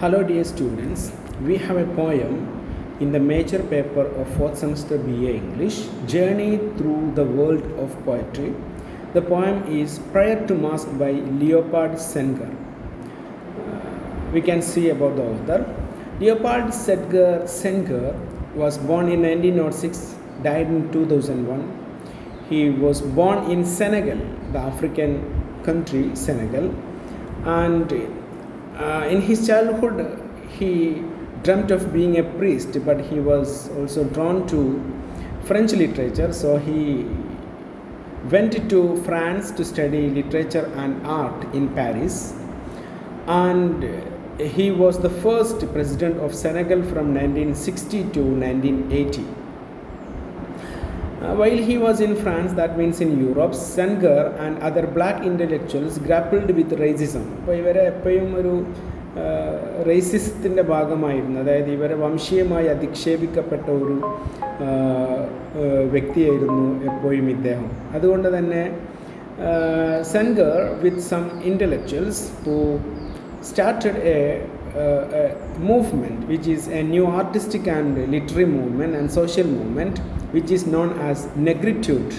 Hello dear students, we have a poem in the major paper of 4th semester BA English, Journey Through the World of Poetry. The poem is Prayer to Mask by Leopold Senger. We can see about the author. Leopold Sedgar Senger was born in 1906, died in 2001. He was born in Senegal, the African country Senegal, and in his childhood he dreamt of being a priest, but he was also drawn to French literature, so he went to France to study literature and art in Paris, and he was the first president of Senegal from 1960 to 1980. While he was in France, that means in Europe, Senger and other black intellectuals grappled with racism. അപ്പോൾ ഇവരെ എപ്പോഴും ഒരു റേസിസത്തിൻ്റെ ഭാഗമായിരുന്നു, അതായത് ഇവരെ വംശീയമായി അധിക്ഷേപിക്കപ്പെട്ട ഒരു വ്യക്തിയായിരുന്നു എപ്പോഴും ഇദ്ദേഹം. അതുകൊണ്ട് തന്നെ Senger with some intellectuals who started a movement which is a new artistic and literary movement and social movement which is known as negritude,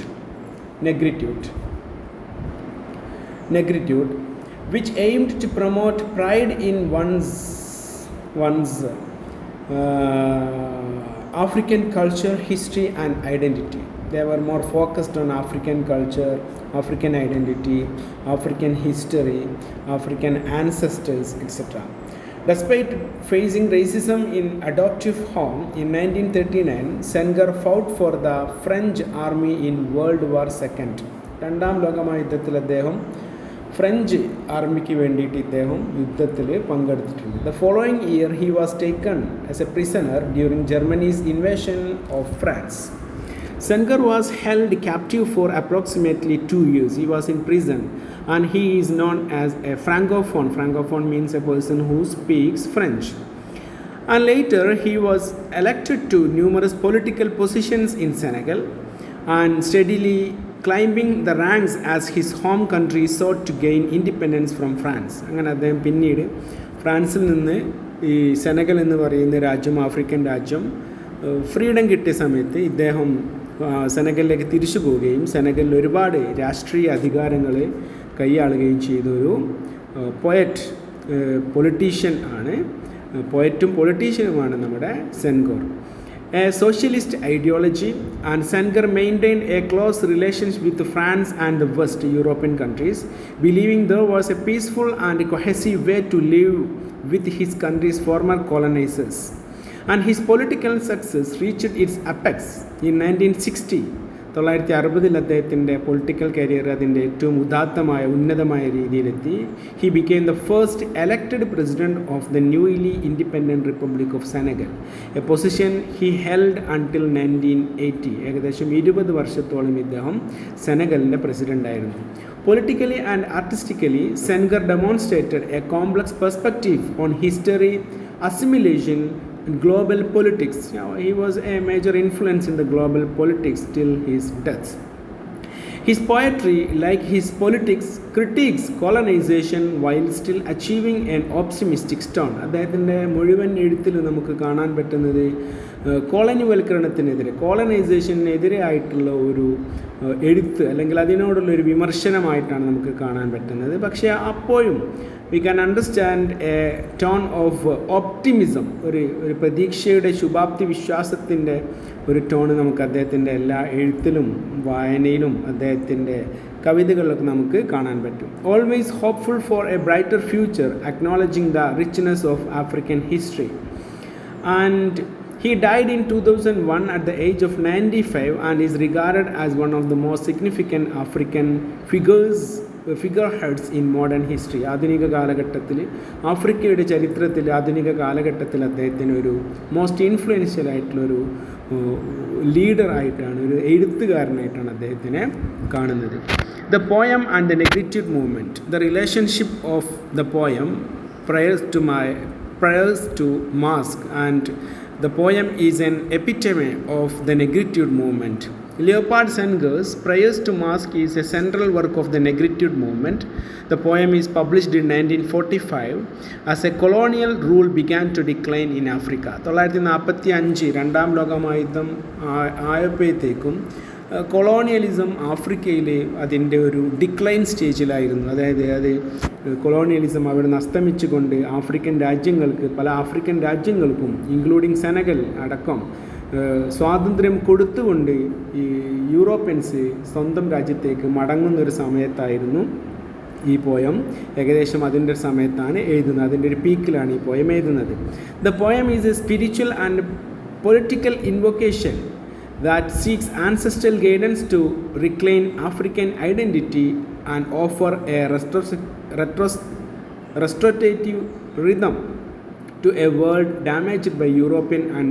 which aimed to promote pride in one's African culture, history and identity. They were more focused on African culture, African identity, African history, African ancestors, etc. Despite facing racism in adoptive home, in 1939, Senger fought for the French army in World War II. രണ്ടാം ലോകമഹായുദ്ധത്തിൽ അദ്ദേഹം French ആർമിക്ക് വേണ്ടിയിട്ട് ഇദ്ദേഹം യുദ്ധത്തിൽ പങ്കെടുത്തിട്ടുണ്ട്. The following year he was taken as a prisoner during Germany's invasion of France. Senger was held captive for approximately 2 years. He was in prison and he is known as a francophone. Francophone means a person who speaks French. And later he was elected to numerous political positions in Senegal and steadily climbing the ranks as his home country sought to gain independence from France. അങ്ങനെ അദ്ദേഹം പിന്നീട് ഫ്രാൻസിൽ നിന്ന് ഈ Senegal എന്ന് പറയുന്ന രാജ്യം, African രാജ്യം ഫ്രീഡം കിട്ടിയ സമയത്ത് ഇദ്ദേഹം സെനഗലിലേക്ക് തിരിച്ചു പോവുകയും സെനഗലിൽ ഒരുപാട് രാഷ്ട്രീയ അധികാരങ്ങൾ കൈയാളുകയും ചെയ്തൊരു പൊളിറ്റീഷ്യൻ ആണ്, പോയറ്റും പൊളിറ്റീഷ്യനുമാണ് നമ്മുടെ Sengar. A socialist ideology, and Senger maintained a close relationship with France and the West European countries, believing there was a peaceful and cohesive way to live with his country's former colonizers. And his political success reached its apex in 1960. 1960 അദ്ദേഹത്തിൻ്റെ political career അതിൻ്റെ ഏറ്റവും ഉന്നതമായ രീതിയിലെത്തി. He became the first elected president of the newly independent Republic of Senegal, a position he held until 1980. ഏകദേശം 20 വർഷത്തോളം ഇദ്ദേഹം സെനഗലിൻ്റെ president ആയിരുന്നു. Politically and artistically, Senger demonstrated a complex perspective on history, assimilation, global politics. He was a major influence in the global politics till his death. His poetry, like his politics, critiques colonization while still achieving an optimistic tone. അദ്ദേഹത്തിൻ്റെ മുഴുവൻ എഴുത്തിൽ നമുക്ക് കാണാൻ പറ്റുന്നത് കോളനൈസേഷനെതിരെ ആയിട്ടുള്ള ഒരു എഴുത്ത് അല്ലെങ്കിൽ അതിനോടുള്ള ഒരു വിമർശനമായിട്ടാണ് നമുക്ക് കാണാൻ പറ്റുന്നത്. പക്ഷേ അപ്പോഴും we can understand A tone of optimism, ഒരു പ്രതീക്ഷയുടെ ശുഭാപ്തി വിശ്വാസത്തിൻ്റെ ഒരു ടോണ് നമുക്ക് അദ്ദേഹത്തിൻ്റെ എല്ലാ എഴുത്തിലും വായനയിലും അദ്ദേഹത്തിൻ്റെ കവിതകളിലൊക്കെ നമുക്ക് കാണാൻ പറ്റും. Always hopeful for a brighter future, acknowledging the richness of African history. And he died in 2001 at the age of 95 and is regarded as one of the most significant African figureheads in modern history. ആധുനിക കാലഘട്ടത്തിൽ, ആഫ്രിക്കയുടെ ചരിത്രത്തിൽ ആധുനിക കാലഘട്ടത്തിൽ അദ്ദേഹത്തിന് ഒരു most influential ആയിട്ടുള്ളൊരു ലീഡറായിട്ടാണ്, ഒരു എഴുത്തുകാരനായിട്ടാണ് അദ്ദേഹത്തിനെ കാണുന്നത്. The poem and the negritude movement. The relationship of the poem Prayers to Mask and the poem is an epitome of the negritude movement. Leopards and Girls, Prayers to Mosque is a central work of the Negritude movement. The poem is published in 1945 as a colonial rule began to decline in Africa. 1945 രണ്ടാം ലോകമഹായുദ്ധം ആയപ്പോഴത്തേക്കും colonialism ആഫ്രിക്കയിൽ അതിൻ്റെ ഒരു decline സ്റ്റേജിലായിരുന്നു. അതായത് അത് colonialism അവിടെ നിന്ന് അസ്തമിച്ചുകൊണ്ട് പല ആഫ്രിക്കൻ രാജ്യങ്ങൾക്കും ഇൻക്ലൂഡിങ് സെനഗൽ അടക്കം സ്വാതന്ത്ര്യം കൊടുത്തുകൊണ്ട് ഈ യൂറോപ്യൻസ് സ്വന്തം രാജ്യത്തേക്ക് മടങ്ങുന്നൊരു സമയത്തായിരുന്നു ഈ പോയം. ഏകദേശം അതിൻ്റെ സമയത്താണ് എഴുതുന്നത്, അതിൻ്റെ ഒരു പീക്കിലാണ് ഈ പോയം എഴുതുന്നത്. The poem is A spiritual and political invocation that seeks ancestral guidance to reclaim African identity and offer a restorative rhythm to a world damaged by European and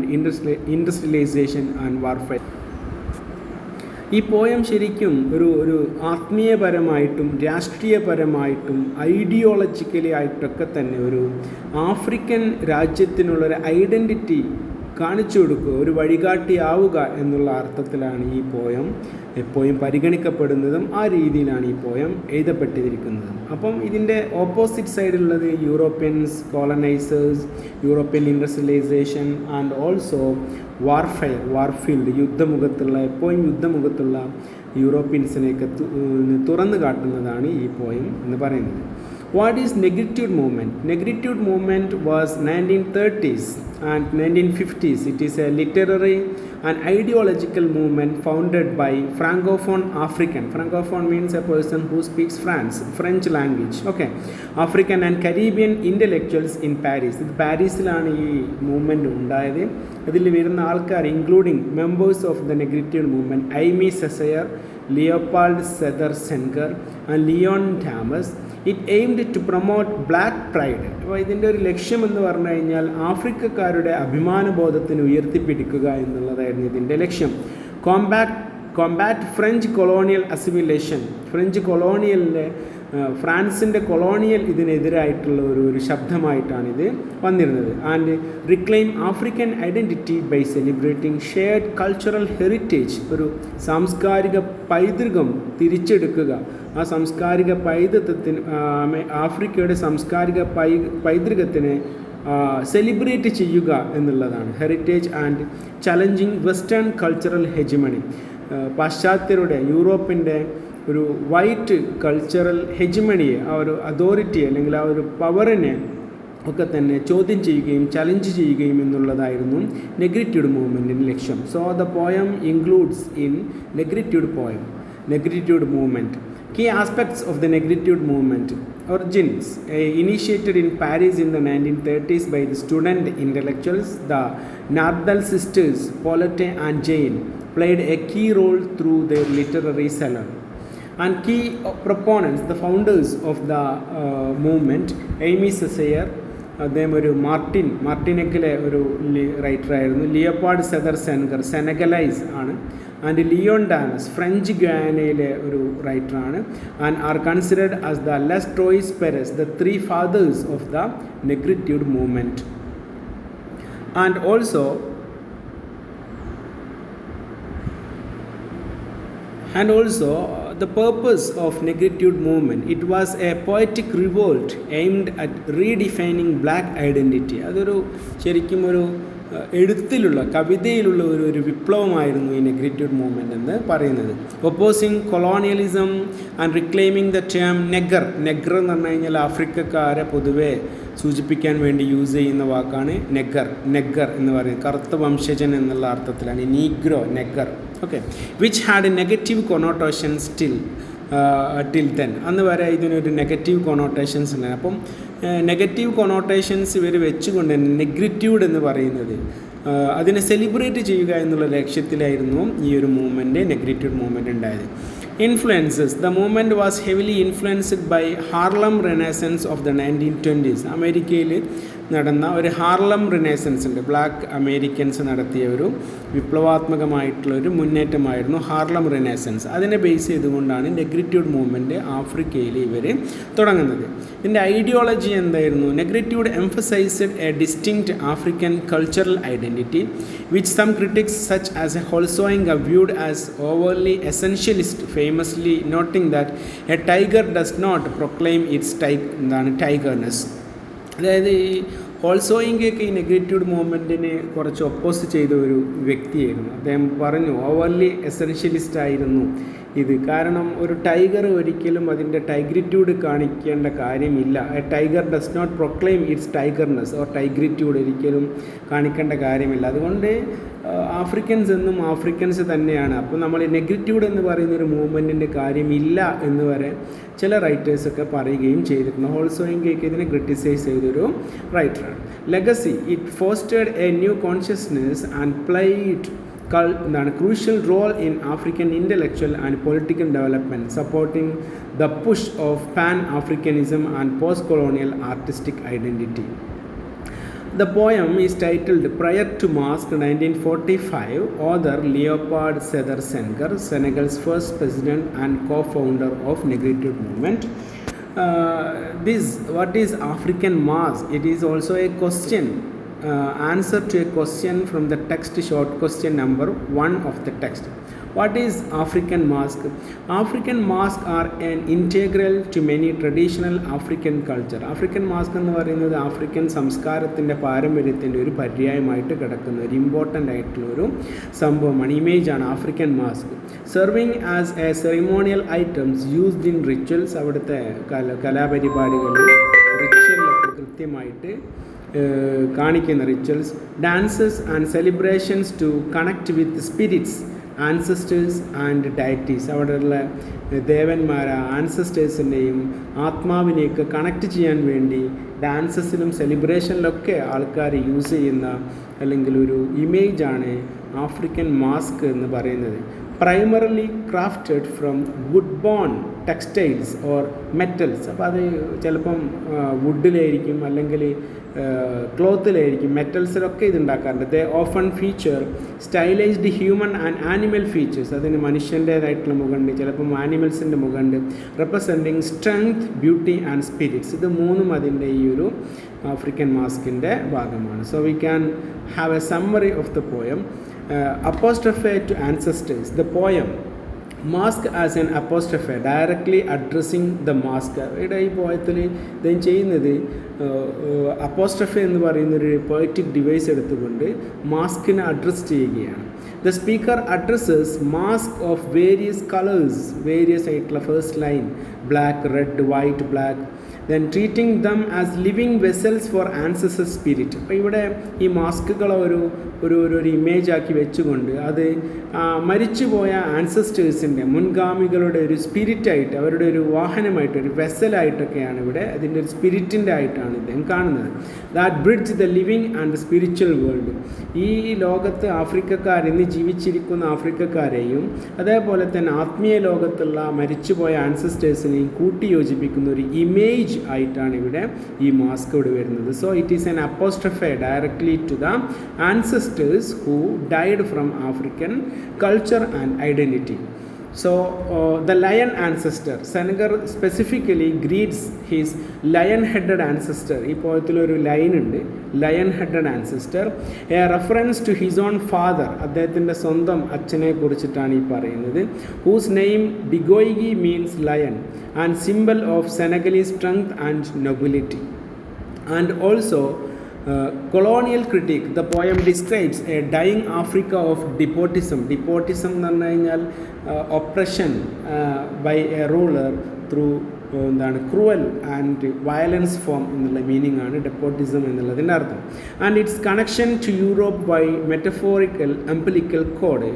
industrialization and warfare. ഈ poem ശരിക്കും ഒരു ആത്മീയപരമായിട്ടും രാഷ്ട്രീയപരമായിട്ടും ideologically ആയിട്ടൊക്കെ തന്നെ ഒരു African രാജ്യത്തിനുള്ളൊരു identity കാണിച്ചു കൊടുക്കുക, ഒരു വഴികാട്ടിയാവുക എന്നുള്ള അർത്ഥത്തിലാണ് ഈ പോയം എപ്പോഴും പരിഗണിക്കപ്പെടുന്നതും ആ രീതിയിലാണ് ഈ പോയം എഴുതപ്പെട്ടിരിക്കുന്നതും. അപ്പം ഇതിൻ്റെ ഓപ്പോസിറ്റ് സൈഡിലുള്ളത് Europeans, colonisers, European industrialisation and also warfield, എപ്പോഴും യുദ്ധമുഖത്തുള്ള യൂറോപ്യൻസിനെയൊക്കെ തുറന്നു കാട്ടുന്നതാണ് ഈ പോയം എന്ന് പറയുന്നത്. What is Negritude movement? Negritude movement was 1930s and 1950s. It is a literary and ideological movement founded by Francophone African. Francophone means a person who speaks French language. Okay. African and Caribbean intellectuals in Paris. ഇത് പാരീസിലാണ് ഈ movement ഉണ്ടായത്. ഇതിൽ വരുന്ന ആൾക്കാർ including members of the നെഗ്രിറ്റ്യൂഡ് movement Aime Cesaire, Leopold Sedar Senghor and Leon Damas. It aimed to promote black pride. അപ്പോൾ ഇതിൻ്റെ ഒരു ലക്ഷ്യം എന്ന് പറഞ്ഞു കഴിഞ്ഞാൽ ആഫ്രിക്കക്കാരുടെ അഭിമാനബോധത്തിന് ഉയർത്തിപ്പിടിക്കുക എന്നുള്ളതായിരുന്നു ഇതിൻ്റെ ലക്ഷ്യം. Combat French colonial assimilation. ഫ്രാൻസിൻ്റെ കൊളോണിയൽ ഇതിനെതിരായിട്ടുള്ള ഒരു ശബ്ദമായിട്ടാണിത് വന്നിരുന്നത്. And reclaim African identity by celebrating shared cultural heritage. ഒരു സാംസ്കാരിക പൈതൃകം തിരിച്ചെടുക്കുക, ആ സാംസ്കാരിക പൈതൃകത്തിന് ആഫ്രിക്കയുടെ സാംസ്കാരിക പൈതൃകത്തിനെ സെലിബ്രേറ്റ് ചെയ്യുക എന്നുള്ളതാണ്. Heritage and challenging western cultural hegemony. പാശ്ചാത്യരുടെ യൂറോപ്പിൻ്റെ ഒരു വൈറ്റ് കൾച്ചറൽ ഹെജിമണിയെ, ആ ഒരു അതോറിറ്റിയെ അല്ലെങ്കിൽ ആ ഒരു പവറിനെ ഒക്കെ തന്നെ ചോദ്യം ചെയ്യുകയും ചലഞ്ച് ചെയ്യുകയും എന്നുള്ളതായിരുന്നു നെഗ്രിറ്റ്യൂഡ് മൂവ്മെൻറ്റിൻ്റെ ലക്ഷ്യം. So the poem includes in Negritude movement. Key aspects of the Negritude movement. Origins. Initiated in Paris in the 1930s by the student intellectuals, the Nardal sisters, Paulette and Jane, played a key role through their literary salon. And key proponents, the founders of the movement, Amy Sesayer, അദ്ദേഹം ഒരു മാർട്ടിനെക്കിലെ ഒരു റൈറ്ററായിരുന്നു. ലിയോപാർഡ് സെദർ Senghor Senegalese ആണ്. And Leon Damas French ഗയാനയിലെ ഒരു റൈറ്ററാണ്. And are considered as the les trois peres, the three fathers of the നെഗ്രിറ്റ്യൂഡ് movement. And also the purpose of Negritude movement, it was a poetic revolt aimed at redefining black identity. അതൊരു ശരിക്കും ഒരു എഴുത്തിലുള്ള കവിതയിലുള്ള ഒരു വിപ്ലവമായിരുന്നു ഈ നെഗ്രിറ്റ്യൂഡ് movement എന്ന് പറയുന്നത്. Opposing colonialism and reclaiming the term negre എന്ന് പറഞ്ഞു കഴിഞ്ഞാൽ ആഫ്രിക്കക്കാരെ പൊതുവെ സൂചിപ്പിക്കാൻ വേണ്ടി യൂസ് ചെയ്യുന്ന വാക്കാണ് നെഗർ എന്ന് പറയുന്നത്. കറുത്ത വംശജൻ എന്നുള്ള അർത്ഥത്തിലാണ് നെഗർ. Okay, which had A negative connotation till then. അന്ന് വരെ ഇതിനൊരു നെഗറ്റീവ് കൊണോട്ടേഷൻസ് ഉണ്ട്. അപ്പം നെഗറ്റീവ് കൊണോട്ടേഷൻസ് ഇവർ വെച്ചുകൊണ്ട് നെഗ്രിറ്റ്യൂഡ് എന്ന് പറയുന്നത് അതിനെ സെലിബ്രേറ്റ് ചെയ്യുക എന്നുള്ള ലക്ഷ്യത്തിലായിരുന്നു ഈ ഒരു നെഗ്രിറ്റ്യൂഡ് മൂവ്മെൻറ്റ് ഉണ്ടായത്. Influences. The movement was heavily influenced by Harlem Renaissance of the 1920s. അമേരിക്കയിൽ നടന്ന ഒരു ഹാർലം റിനേസൻസ് ഉണ്ട്. ബ്ലാക്ക് അമേരിക്കൻസ് നടത്തിയ ഒരു വിപ്ലവാത്മകമായിട്ടുള്ളൊരു മുന്നേറ്റമായിരുന്നു ഹാർലം റിനേസൻസ്. അതിനെ ബേസ് ചെയ്തുകൊണ്ടാണ് നെഗ്രിറ്റ്യൂഡ് മൂവ്മെൻറ്റ് ആഫ്രിക്കയിൽ ഇവർ തുടങ്ങുന്നത്. ഇതിൻ്റെ ഐഡിയോളജി എന്തായിരുന്നു? Negritude emphasized a distinct African cultural identity which some critics such as Holsoinga viewed as overly essentialist, famously noting that a tiger does not proclaim its tigerness. അതായത് ഈ ഹോൾസോയിങ്കയൊക്കെ ഈ നെഗ്രിറ്റ്യൂഡ് മൂവ്മെൻറ്റിന് കുറച്ച് ഒപ്പോസ് ചെയ്ത ഒരു വ്യക്തിയായിരുന്നു. അദ്ദേഹം പറഞ്ഞു ഓവർലി എസെൻഷ്യലിസ്റ്റ് ആയിരുന്നു ഇത്. കാരണം ഒരു ടൈഗർ ഒരിക്കലും അതിൻ്റെ ടൈഗ്രിറ്റ്യൂഡ് കാണിക്കേണ്ട കാര്യമില്ല. A tiger does not proclaim its tigerness or tigritude ഒരിക്കലും കാണിക്കേണ്ട കാര്യമില്ല. അതുകൊണ്ട് ആഫ്രിക്കൻസ് എന്നും ആഫ്രിക്കൻസ് തന്നെയാണ്. അപ്പോൾ നമ്മൾ നെഗ്രിറ്റ്യൂഡ് എന്ന് പറയുന്നൊരു മൂവ്മെൻറ്റിൻ്റെ കാര്യമില്ല എന്ന് വരെ ചില റൈറ്റേഴ്സൊക്കെ പറയുകയും ചെയ്തിട്ടുണ്ട്. ഹോൾസോയിങ്കയൊക്കെ ഇതിനെ ക്രിട്ടിസൈസ് ചെയ്തൊരു റൈറ്ററാണ്. Legacy, it fostered a new consciousness and played crucial role in African intellectual and political development, supporting the push of Pan-Africanism and post-colonial artistic identity. The poem is titled Prior to Masque 1945. Author Leopold Sédar Senghor, Senegal's first president and co-founder of Negritude movement. What is African masque? It is also a question. Answer to a question from the text, short question number 1 of the text. What is African masque? African masque are an integral to many traditional African culture. African masque എന്ന് പറയുന്നത് African സംസ്കാരത്തിൻ്റെ പാരമ്പര്യത്തിൻ്റെ ഒരു പര്യായമായിട്ട് കിടക്കുന്ന ഒരു important ആയിട്ടുള്ളൊരു സംഭവമാണ്, ഇമേജാണ് African mask. Serving as a ceremonial items used in rituals. അവിടുത്തെ കലാപരിപാടികളിൽ റിച്വലൊക്കെ കൃത്യമായിട്ട് കാണിക്കുന്ന rituals. Dances and celebrations to connect with spirits, ancestors and deities. അവിടെയുള്ള ദേവന്മാരെ, ആൻസസ്റ്റേഴ്സിൻ്റെയും ആത്മാവിനെയൊക്കെ കണക്ട് ചെയ്യാൻ വേണ്ടി ഡാൻസസിലും സെലിബ്രേഷനിലൊക്കെ ആൾക്കാർ യൂസ് ചെയ്യുന്ന അല്ലെങ്കിൽ ഒരു ഇമേജാണ് ആഫ്രിക്കൻ മാസ്ക് എന്ന് പറയുന്നത്. Primarily crafted from wood bone textiles or metals. അപ്പോൾ അത് ചിലപ്പം വുഡിലായിരിക്കും അല്ലെങ്കിൽ ക്ലോത്തിലായിരിക്കും, മെറ്റൽസിലൊക്കെ ഇത് ഉണ്ടാക്കാറുണ്ട്. They often feature stylised human and animal features. അതിന് മനുഷ്യൻ്റേതായിട്ടുള്ള മുഖമുണ്ട്, ചിലപ്പം ആനിമൽസിൻ്റെ മുഖമുണ്ട്. Representing strength, beauty and spirits. ഇത് മൂന്നും അതിൻ്റെ ഈ ഒരു ആഫ്രിക്കൻ മാസ്കിൻ്റെ ഭാഗമാണ്. So we can have a summary of the poem. Apostrophe to ancestors. The poem mask as an apostrophe, directly addressing the mask. ഇവിടെ ഈ പോയത്തിൽ ഇദ്ദേഹം ചെയ്യുന്നത് അപ്പോസ്ട്രഫെ എന്ന് പറയുന്നൊരു പോയറ്റിക് ഡിവൈസ് എടുത്തുകൊണ്ട് മാസ്കിനെ അഡ്രസ്സ് ചെയ്യുകയാണ്. The speaker addresses mask of various colours, various ആയിട്ടുള്ള first line black, red, white, black, then treating them as living vessels for ancestor spirit. അപ്പോൾ ഇവിടെ ഈ മാസ്കുകളെ ഒരു ഇമേജ് ആക്കി വെച്ചുകൊണ്ട് അത് മരിച്ചുപോയ ആൻസസ്റ്റേഴ്സിൻ്റെ, മുൻഗാമികളുടെ ഒരു സ്പിരിറ്റായിട്ട്, അവരുടെ ഒരു വാഹനമായിട്ട്, ഒരു വെസലായിട്ടൊക്കെയാണ് ഇവിടെ അതിൻ്റെ ഒരു സ്പിരിറ്റിൻ്റെ ആയിട്ടാണ് ഇദ്ദേഹം കാണുന്നത്. That bridge the living and the spiritual world. ഈ ലോകത്ത് ആഫ്രിക്കക്കാർ, ഇന്ന് ജീവിച്ചിരിക്കുന്ന ആഫ്രിക്കക്കാരെയും അതേപോലെ തന്നെ ആത്മീയ ലോകത്തുള്ള മരിച്ചുപോയ ആൻസസ്റ്റേഴ്സിനെയും കൂട്ടിയോജിപ്പിക്കുന്ന ഒരു ഇമേജ് ആയിട്ടാണ് ഇവിടെ ഈ മാസ്ക് ഇവിടെ വരുന്നത്. So it is an apostrophe directly to the ancestors who died from African culture and identity. So the lion ancestor, Senghor specifically greets his lion-headed ancestor. ഈ പോയത്തിൽ ഒരു ലൈൻ ഉണ്ട്, lion-headed ancestor, a reference to his own father, അദ്ദേഹത്തിൻ്റെ സ്വന്തം അച്ഛനെ കുറിച്ചിട്ടാണ് ഈ പറയുന്നത്. whose name Digoigi means lion and symbol of Senegalese strength and nobility. And also colonial critique, the poem describes a dying Africa of despotism. Despotism എന്ന് പറഞ്ഞു കഴിഞ്ഞാൽ oppression by a ruler through എന്താണ് ക്രൂവൽ ആൻഡ് വയലൻസ് ഫോം എന്നുള്ള meaning ആണ് despotism എന്നുള്ളതിൻ്റെ അർത്ഥം. And it's connection to Europe by metaphorical umbilical cord.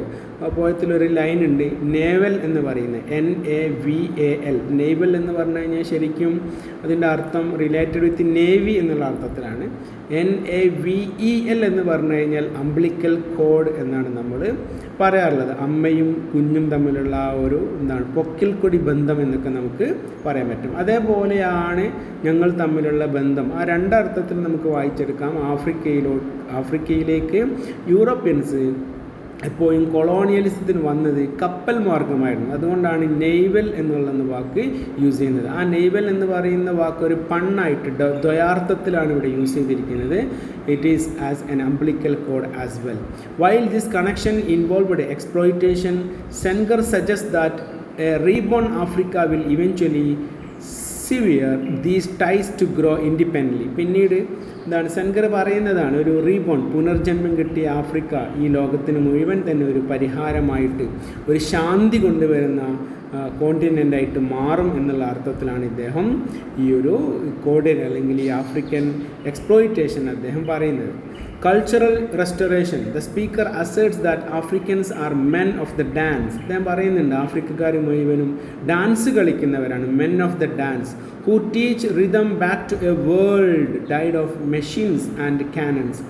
പോയത്തിലൊരു line ഉണ്ട്, നേവൽ എന്ന് പറയുന്നത്, NAVAL, നേവൽ എന്ന് പറഞ്ഞു കഴിഞ്ഞാൽ ശരിക്കും അതിൻ്റെ അർത്ഥം റിലേറ്റഡ് വിത്ത് നേവി എന്നുള്ള അർത്ഥത്തിലാണ്. NAVEL എന്ന് പറഞ്ഞു കഴിഞ്ഞാൽ അംബിലിക്കൽ കോഡ് എന്നാണ് നമ്മൾ പറയാറുള്ളത്. അമ്മയും കുഞ്ഞും തമ്മിലുള്ള ആ ഒരു എന്താണ് പൊക്കിൽ കൊടി ബന്ധം എന്നൊക്കെ നമുക്ക് പറയാം. പറയാൻ പറ്റും. അതേപോലെയാണ് ഞങ്ങൾ തമ്മിലുള്ള ബന്ധം. ആ രണ്ടർത്ഥത്തിൽ നമുക്ക് വായിച്ചെടുക്കാം. ആഫ്രിക്കയിലേക്ക് യൂറോപ്യൻസ് എപ്പോഴും കൊളോണിയലിസത്തിന് വന്നത് കപ്പൽ മാർഗമായിരുന്നു. അതുകൊണ്ടാണ് നെയ്വൽ എന്നുള്ള വാക്ക് യൂസ് ചെയ്യുന്നത്. ആ നെയ്വൽ എന്ന് പറയുന്ന വാക്ക് ഒരു പണ്ണായിട്ട് ദ്വയാർത്ഥത്തിലാണ് ഇവിടെ യൂസ് ചെയ്തിരിക്കുന്നത്. It is as an umbilical cord as well. While this connection involved exploitation, Senghor suggest that a reborn Africa will eventually sever these ties to grow independently. പിന്നീട് എന്താണ് സെൻഗർ പറയുന്നതാണ്, ഒരു റീബോൺ, പുനർജന്മം കിട്ടിയ ആഫ്രിക്ക ഈ ലോകത്തിന് മുഴുവൻ തന്നെ ഒരു പരിഹാരമായിട്ട്, ഒരു ശാന്തി കൊണ്ടുവരുന്ന കോണ്ടിനെൻ്റായിട്ട് മാറും എന്നുള്ള അർത്ഥത്തിലാണ് ഇദ്ദേഹം ഈ ഒരു കോഡിൽ അല്ലെങ്കിൽ ഈ ആഫ്രിക്കൻ എക്സ്പ്ലോയിറ്റേഷൻ അദ്ദേഹം പറയുന്നത്. Cultural restoration. The speaker asserts that Africans are men of the dance. അദ്ദേഹം പറയുന്നുണ്ട് ആഫ്രിക്കക്കാർ മുഴുവനും ഡാൻസ് കളിക്കുന്നവരാണ്, men of the dance, who teach rhythm back to a world died of machines and cannons.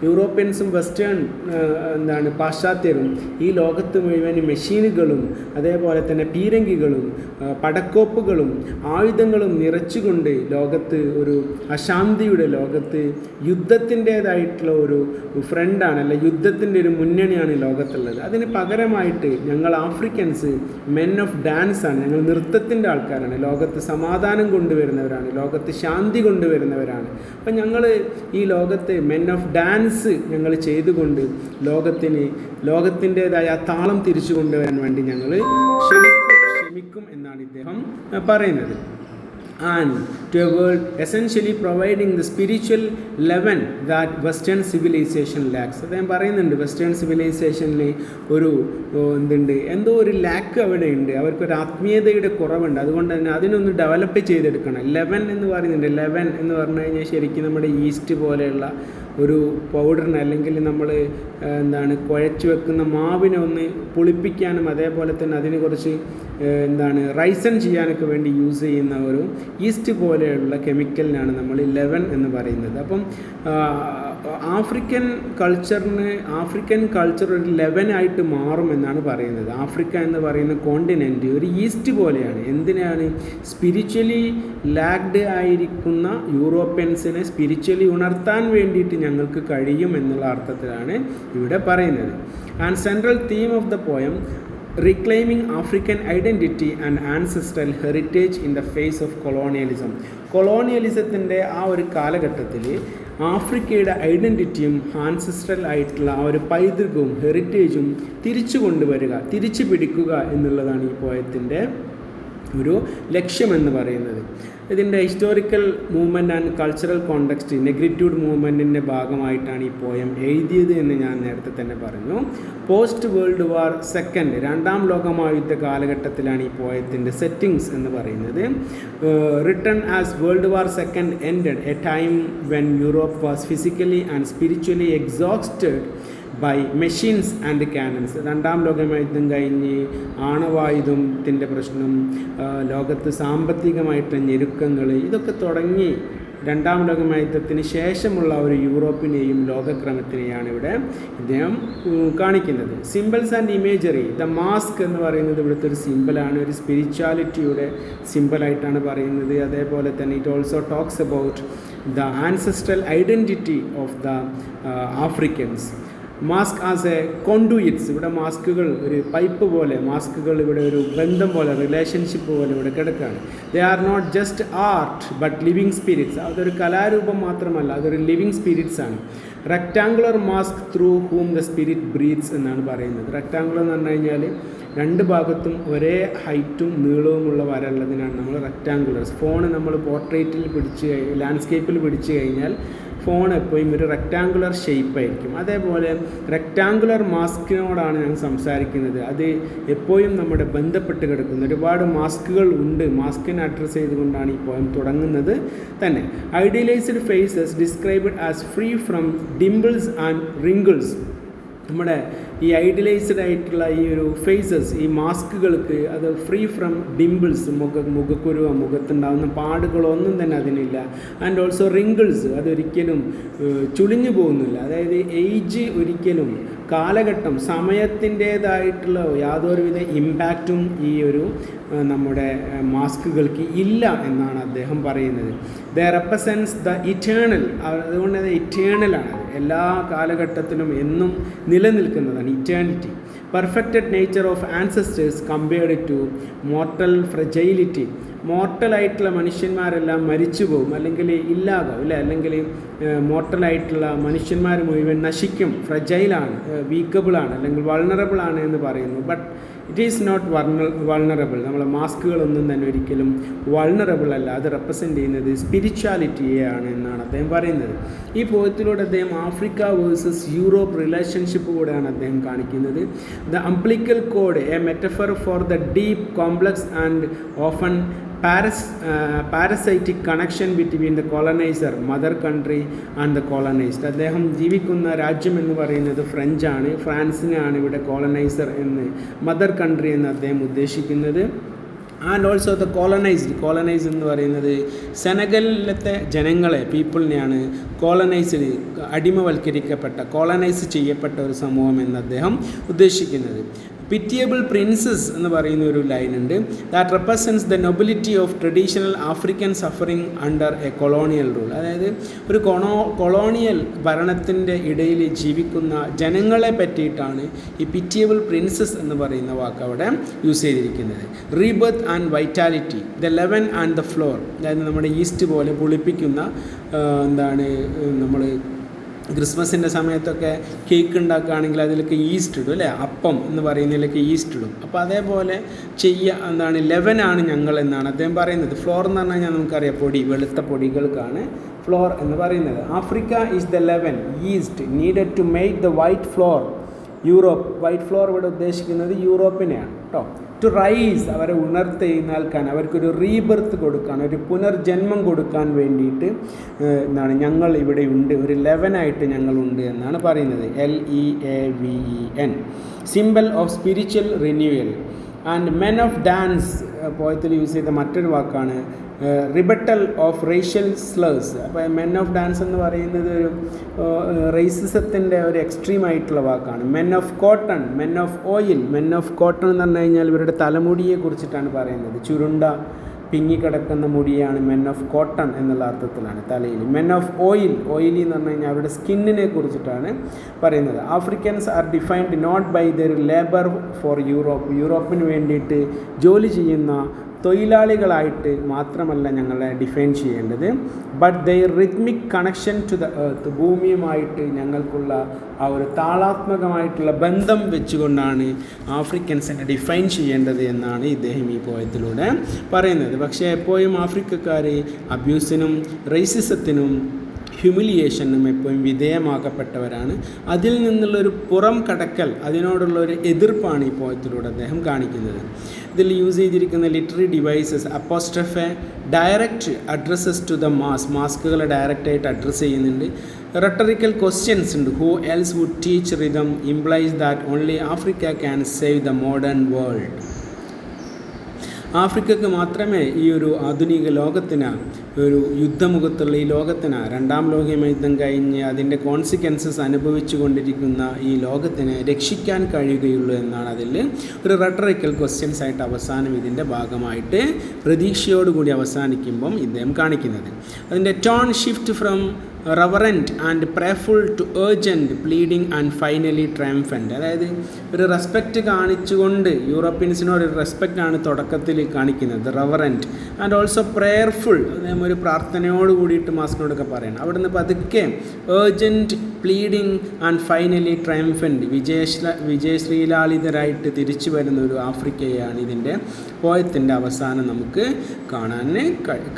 യൂറോപ്യൻസും western പാശ്ചാത്യരും ഈ ലോകത്ത് മുഴുവൻ മെഷീനുകളും അതേപോലെ തന്നെ പീരങ്കികളും പടക്കോപ്പുകളും ആയുധങ്ങളും നിറച്ചുകൊണ്ട് ലോകത്ത് ഒരു അശാന്തിയുടെ ലോകത്ത് യുദ്ധത്തിൻ്റേതായിട്ടുള്ള ഒരു ഫ്രണ്ടാണ്, അല്ല യുദ്ധത്തിൻ്റെ ഒരു മുന്നണിയാണ് ലോകത്തുള്ളത്. അതിന് പകരമായിട്ട് ഞങ്ങൾ ആഫ്രിക്കൻസ് മെൻ ഓഫ് ഡാൻസ് ആണ്, ഞങ്ങൾ നൃത്തത്തിൻ്റെ ആൾക്കാരാണ്, ലോകത്ത് സമാധാനം കൊണ്ടുവരുന്നവരാണ്, ലോകത്ത് ശാന്തി കൊണ്ടുവരുന്നവരാണ്. അപ്പം ഞങ്ങൾ ഈ ലോകത്ത് മെൻ ഓഫ് ഡാൻസ് ഞങ്ങൾ ചെയ്തുകൊണ്ട് ലോകത്തിൻ്റെതായ താളം തിരിച്ചു കൊണ്ടുവരാൻ വേണ്ടി ഞങ്ങൾ ക്ഷമിക്കും എന്നാണ് ഇദ്ദേഹം പറയുന്നത്. And to a world essentially providing the spiritual leaven that western civilization lacks. അദ്ദേഹം പറയുന്നുണ്ട് വെസ്റ്റേൺ സിവിലൈസേഷനിൽ ഒരു എന്തോ ഒരു ലാക്ക് അവിടെ ഉണ്ട്, അവർക്കൊരു ആത്മീയതയുടെ കുറവുണ്ട്. അതുകൊണ്ട് തന്നെ അതിനൊന്ന് ഡെവലപ്പ് ചെയ്തെടുക്കണം. ലെവൻ എന്ന് പറയുന്നുണ്ട്. ലെവൻ എന്ന് പറഞ്ഞു കഴിഞ്ഞാൽ ശരിക്കും നമ്മുടെ ഈസ്റ്റ് പോലെയുള്ള ഒരു പൗഡറിന് അല്ലെങ്കിൽ നമ്മൾ കുഴച്ച് വെക്കുന്ന മാവിനെ ഒന്ന് പുളിപ്പിക്കാനും അതേപോലെ തന്നെ അതിനെ കുറച്ച് റൈസൺ ചെയ്യാനൊക്കെ വേണ്ടി യൂസ് ചെയ്യുന്ന ഒരു ഈസ്റ്റ് പോലെയുള്ള കെമിക്കലിനാണ് നമ്മൾ ലെവൻ എന്ന് പറയുന്നത്. അപ്പം ആഫ്രിക്കൻ കൾച്ചർ ഒരു ലെവനായിട്ട് മാറുമെന്നാണ് പറയുന്നത്. ആഫ്രിക്ക എന്ന് പറയുന്ന കോണ്ടിനെൻ്റ് ഒരു ഈസ്റ്റ് പോലെയാണ്. എന്തിനാണ്? സ്പിരിച്വലി ലാഗ്ഡ് ആയിരിക്കുന്ന യൂറോപ്യൻസിനെ സ്പിരിച്വലി ഉണർത്താൻ വേണ്ടിയിട്ട് ഞങ്ങൾക്ക് കഴിയും എന്നുള്ള അർത്ഥത്തിലാണ് ഇവിടെ പറയുന്നത്. And central theme of the poem reclaiming African identity and ancestral heritage in the face of colonialism. കൊളോണിയലിസത്തിൻ്റെ ആ ഒരു കാലഘട്ടത്തിൽ ആഫ്രിക്കയുടെ ഐഡൻറ്റിറ്റിയും ആൻസസ്ട്രൽ ആയിട്ടുള്ള ആ ഒരു പൈതൃകവും ഹെറിറ്റേജും തിരിച്ചു കൊണ്ടുവരിക, തിരിച്ചു പിടിക്കുക എന്നുള്ളതാണ് ഈ പോയത്തിൻ്റെ ഒരു ലക്ഷ്യമെന്ന് പറയുന്നത്. ഇതിൻ്റെ historical movement and cultural context, negritude മൂവ്മെൻറ്റിൻ്റെ ഭാഗമായിട്ടാണ് ഈ പോയം എഴുതിയത് എന്ന് ഞാൻ നേരത്തെ തന്നെ പറഞ്ഞു. പോസ്റ്റ് വേൾഡ് വാർ സെക്കൻഡ്, രണ്ടാം ലോകമഹായുദ്ധ കാലഘട്ടത്തിലാണ് ഈ പോയത്തിൻ്റെ സെറ്റിങ്സ് എന്ന് പറയുന്നത്. Written as world war second ended, a time when Europe was physically and spiritually exhausted by machines and cannons. രണ്ടാം ലോകമഹായുദ്ധം കഴിഞ്ഞ് ആണവായുധത്തിൻ്റെ പ്രശ്നം, ലോകത്ത് സാമ്പത്തികമായിട്ടുള്ള ഞെരുക്കങ്ങൾ, ഇതൊക്കെ തുടങ്ങി രണ്ടാം ലോകമഹായുദ്ധത്തിന് ശേഷമുള്ള ഒരു യൂറോപ്പിനെയും ലോകക്രമത്തിനെയാണ് ഇവിടെ ഇദ്ദേഹം കാണിക്കുന്നത്. Symbols and imagery. The mask എന്ന് പറയുന്നത് ഇവിടുത്തെ ഒരു സിമ്പിളാണ്, ഒരു സ്പിരിച്വാലിറ്റിയുടെ സിമ്പിളായിട്ടാണ് പറയുന്നത്. അതേപോലെ തന്നെ it also talks about the ancestral identity of the Africans. Mask as a conduits, ഇവിടെ മാസ്കുകൾ ഒരു പൈപ്പ് പോലെ, മാസ്കുകൾ ഇവിടെ ഒരു ബന്ധം പോലെ, റിലേഷൻഷിപ്പ് പോലെ ഇവിടെ കിടക്കുകയാണ്. They are not just art but living spirits. അതൊരു കലാരൂപം മാത്രമല്ല, അതൊരു ലിവിങ് സ്പിരിറ്റ്സ് ആണ്. Rectangular mask through whom the spirit breathes എന്നാണ് പറയുന്നത്. റെക്ടാങ്കുലർ എന്ന് പറഞ്ഞു കഴിഞ്ഞാൽ രണ്ട് ഭാഗത്തും ഒരേ ഹൈറ്റും നീളവുമുള്ള വരയുള്ളതിനാണ് നമ്മൾ റെക്ടാങ്കുലർ. ഫോൺ നമ്മൾ പോർട്രേറ്റിൽ ലാൻഡ്സ്കേപ്പിൽ പിടിച്ചു കഴിഞ്ഞാൽ ഫോൺ എപ്പോഴും ഒരു റെക്ടാങ്കുലർ ഷേപ്പായിരിക്കും. അതേപോലെ റെക്ടാങ്കുലർ മാസ്കിനോടാണ് ഞാൻ സംസാരിക്കുന്നത്. അത് എപ്പോഴും നമ്മുടെ ബന്ധപ്പെട്ട് കിടക്കുന്ന ഒരുപാട് മാസ്കുകൾ ഉണ്ട്. മാസ്കിനെ അഡ്രസ്സ് ചെയ്തുകൊണ്ടാണ് ഈ പോയം തുടങ്ങുന്നത് തന്നെ. Idealised faces described as free from dimples and wrinkles. നമ്മുടെ ഈ ഐഡിയലൈസ്ഡ് ആയിട്ടുള്ള ഈ ഒരു ഫേസസ്, ഈ മാസ്കുകൾക്ക് അത് ഫ്രീ ഫ്രം ഡിംപിൾസ്, മുഖക്കുരുവോ മുഖത്തുണ്ടാകുന്ന പാടുകളോ ഒന്നും തന്നെ അതിനില്ല. ആൻഡ് ഓൾസോ റിങ്കിൾസ്, അതൊരിക്കലും ചുളിഞ്ഞു പോകുന്നില്ല. അതായത് ഏജ് ഒരിക്കലും, കാലഘട്ടം, സമയത്തിൻ്റേതായിട്ടുള്ള യാതൊരുവിധ ഇമ്പാക്റ്റും ഈ ഒരു നമ്മുടെ മാസ്കുകൾക്ക് ഇല്ല എന്നാണ് അദ്ദേഹം പറയുന്നത്. ദ റെപ്രസെൻറ്റ്സ് ദ ഇറ്റേണൽ, അതുകൊണ്ട് അത് ഇറ്റേണലാണ്, എല്ലാ കാലഘട്ടത്തിലും എന്നും നിലനിൽക്കുന്നതാണ്, eternity. Perfected nature of ancestors compared to mortal fragility. മോർട്ടലായിട്ടുള്ള മനുഷ്യന്മാരെല്ലാം മരിച്ചു പോകും, അല്ലെങ്കിൽ ഇല്ലാതാവും അല്ലേ, അല്ലെങ്കിൽ മോർട്ടലായിട്ടുള്ള മനുഷ്യന്മാർ മുഴുവൻ നശിക്കും, ഫ്രജൈലാണ്, വീക്കബിളാണ്, അല്ലെങ്കിൽ വൾണറബിളാണ് എന്ന് പറയുന്നു. But it is not vulnerable. നമ്മളെ മാസ്കുകളൊന്നും തന്നെ ഒരിക്കലും വൾണറബിൾ അല്ല. അത് റെപ്രസെൻ്റ് ചെയ്യുന്നത് സ്പിരിച്വാലിറ്റിയെയാണ് എന്നാണ് അദ്ദേഹം പറയുന്നത്. ഈ പോയത്തിലൂടെ അദ്ദേഹം ആഫ്രിക്ക വേഴ്സസ് യൂറോപ്പ് റിലേഷൻഷിപ്പ് കൂടെയാണ് അദ്ദേഹം കാണിക്കുന്നത്. The umbilical code, A metaphor for the deep, complex and often parasitic connection between the coloniser, mother country and the colonised. അദ്ദേഹം ജീവിക്കുന്ന രാജ്യം എന്ന് പറയുന്നത് ഫ്രഞ്ചാണ്. ഫ്രാൻസിനാണ് ഇവിടെ കോളനൈസർ എന്ന്, മദർ കൺട്രി എന്ന് അദ്ദേഹം ഉദ്ദേശിക്കുന്നത്. ആൻഡ് ഓൾസോ ദ കോളനൈസ് എന്ന് പറയുന്നത് സെനഗലിലത്തെ ജനങ്ങളെ, പീപ്പിളിനെയാണ് കോളനൈസ്ഡ്, അടിമവൽക്കരിക്കപ്പെട്ട, കോളനൈസ് ചെയ്യപ്പെട്ട ഒരു സമൂഹം എന്ന് അദ്ദേഹം ഉദ്ദേശിക്കുന്നത്. പിറ്റിയബിൾ പ്രിൻസസ് എന്ന് പറയുന്ന ഒരു ലൈനുണ്ട്. That represents the nobility of traditional African suffering under a colonial rule. അതായത് ഒരു കൊളോണിയൽ ഭരണത്തിൻ്റെ ഇടയിൽ ജീവിക്കുന്ന ജനങ്ങളെ പറ്റിയിട്ടാണ് ഈ പിറ്റിയബിൾ പ്രിൻസസ് എന്ന് പറയുന്ന വാക്ക് അവിടെ യൂസ് ചെയ്തിരിക്കുന്നത്. Rebirth and vitality, the eleven and the floor. അതായത് നമ്മുടെ ഈസ്റ്റ് പോലെ പുളിപ്പിക്കുന്ന, നമ്മൾ ക്രിസ്മസിൻ്റെ സമയത്തൊക്കെ കേക്ക് ഉണ്ടാക്കുകയാണെങ്കിൽ അതിലൊക്കെ ഈസ്റ്റ് ഇടും അല്ലേ, അപ്പം എന്ന് പറയുന്നതിലൊക്കെ ഈസ്റ്റ് ഇടും. അപ്പോൾ അതേപോലെ ലെവനാണ് ഞങ്ങൾ എന്നാണ് അദ്ദേഹം പറയുന്നത്. ഫ്ലോർ എന്ന് പറഞ്ഞു കഴിഞ്ഞാൽ നമുക്കറിയാം, പൊടി, വെളുത്ത പൊടികൾക്കാണ് ഫ്ലോർ എന്ന് പറയുന്നത്. Africa is the leaven, yeast needed to make the white flour Europe. White flour ഇവിടെ ഉദ്ദേശിക്കുന്നത് യൂറോപ്പിനെയാണ് കേട്ടോ. ടു റൈസ്, അവരെ ഉണർത്തെഴുന്നേൽക്കാൻ, അവർക്കൊരു റീബർത്ത് കൊടുക്കാൻ, ഒരു പുനർജന്മം കൊടുക്കാൻ വേണ്ടിയിട്ട് ഞങ്ങൾ ഇവിടെ ഉണ്ട്, ഒരു ലെവനായിട്ട് ഞങ്ങളുണ്ട് എന്നാണ് പറയുന്നത്. LEAVEN, symbol of spiritual renewal. And men of dance, പോയത്തിൽ യൂസ് ചെയ്ത മറ്റൊരു വാക്കാണ് റിബട്ടൽ ഓഫ് റേഷ്യൽ സ്ലേഴ്സ്. അപ്പോൾ മെൻ ഓഫ് ഡാൻസ് എന്ന് പറയുന്നത് ഒരു റേസിസത്തിൻ്റെ ഒരു എക്സ്ട്രീം ആയിട്ടുള്ള വാക്കാണ്. Men of cotton, men of oil. Men of cotton എന്ന് പറഞ്ഞു കഴിഞ്ഞാൽ ഇവരുടെ തലമുടിയെ കുറിച്ചിട്ടാണ് പറയുന്നത്. ചുരുണ്ട പിങ്ങിക്കിടക്കുന്ന മുടിയാണ് മെൻ ഓഫ് കോട്ടൺ എന്നുള്ള അർത്ഥത്തിലാണ് തലയിൽ. മെൻ ഓഫ് ഓയിലി എന്ന് പറഞ്ഞു കഴിഞ്ഞാൽ അവരുടെ സ്കിന്നിനെ കുറിച്ചിട്ടാണ് പറയുന്നത്. Africans are defined not by their labour for യൂറോപ്പിന് വേണ്ടിയിട്ട് ജോലി ചെയ്യുന്ന തൊഴിലാളികളായിട്ട് മാത്രമല്ല ഞങ്ങളെ ഡിഫൈൻ ചെയ്യേണ്ടത്, but their rhythmic connection to the earth, ഭൂമിയുമായിട്ട് ഞങ്ങൾക്കുള്ള ആ ഒരു താളാത്മകമായിട്ടുള്ള ബന്ധം വെച്ചുകൊണ്ടാണ് ആഫ്രിക്കൻസിനെ ഡിഫൈൻ ചെയ്യേണ്ടത് എന്നാണ് ഇദ്ദേഹം ഈ പോയത്തിലൂടെ പറയുന്നത്. പക്ഷേ എപ്പോഴും ആഫ്രിക്കക്കാർ അബ്യൂസിനും റേസിസത്തിനും ഹ്യൂമിലിയേഷനും എപ്പോഴും വിധേയമാക്കപ്പെട്ടവരാണ്. അതിൽ നിന്നുള്ളൊരു പുറം കടക്കൽ, അതിനോടുള്ളൊരു എതിർപ്പാണ് ഈ പോയത്തിലൂടെ അദ്ദേഹം കാണിക്കുന്നത്. ഇതിൽ യൂസ് ചെയ്തിരിക്കുന്ന literary devices, apostrophe, direct addresses to the മാസ്കുകളെ ഡയറക്റ്റായിട്ട് അഡ്രസ്സ് ചെയ്യുന്നുണ്ട്. റെട്ടറിക്കൽ ക്വസ്റ്റ്യൻസ് ഉണ്ട്. Who else would teach rhythm implies that only Africa can save the modern world. ആഫ്രിക്കക്ക് മാത്രമേ ഈ ഒരു ആധുനിക ലോകത്തിന്, ഒരു യുദ്ധമുഖത്തുള്ള ഈ ലോകത്തിന്, രണ്ടാം ലോകയുദ്ധം കഴിഞ്ഞ് അതിൻ്റെ കോൺസിക്വൻസസ് അനുഭവിച്ചു കൊണ്ടിരിക്കുന്ന ഈ ലോകത്തിന് രക്ഷിക്കാൻ കഴിയുകയുള്ളൂ എന്നാണ് അതിൽ ഒരു റെട്ടറിക്കൽ ക്വസ്റ്റ്യൻസ് ആയിട്ട് അവസാനം ഇതിൻ്റെ ഭാഗമായിട്ട് പ്രതീക്ഷയോടുകൂടി അവസാനിക്കുമ്പം ഇദ്ദേഹം കാണിക്കുന്നത്. അതിൻ്റെ tone shift from reverent and prayerful to urgent, pleading and finally triumphant. അതായത് ഒരു റെസ്പെക്റ്റ് കാണിച്ചുകൊണ്ട്, യൂറോപ്യൻസിനോട് ഒരു റെസ്പെക്റ്റാണ് തുടക്കത്തിൽ കാണിക്കുന്നത്, റവറൻറ്റ്, ആൻഡ് ഓൾസോ പ്രേയർഫുൾ, അദ്ദേഹം ഒരു പ്രാർത്ഥനയോട് കൂടിയിട്ട് മാസ്കിനോടൊക്കെ പറയണം. അവിടുന്ന് പതുക്കെ urgent, pleading and finally triumphant, വിജയശ്രീലാളിതരായിട്ട് തിരിച്ചു വരുന്ന ഒരു ആഫ്രിക്കയാണ് ഇതിൻ്റെ പോയത്തിൻ്റെ അവസാനം നമുക്ക് കാണാൻ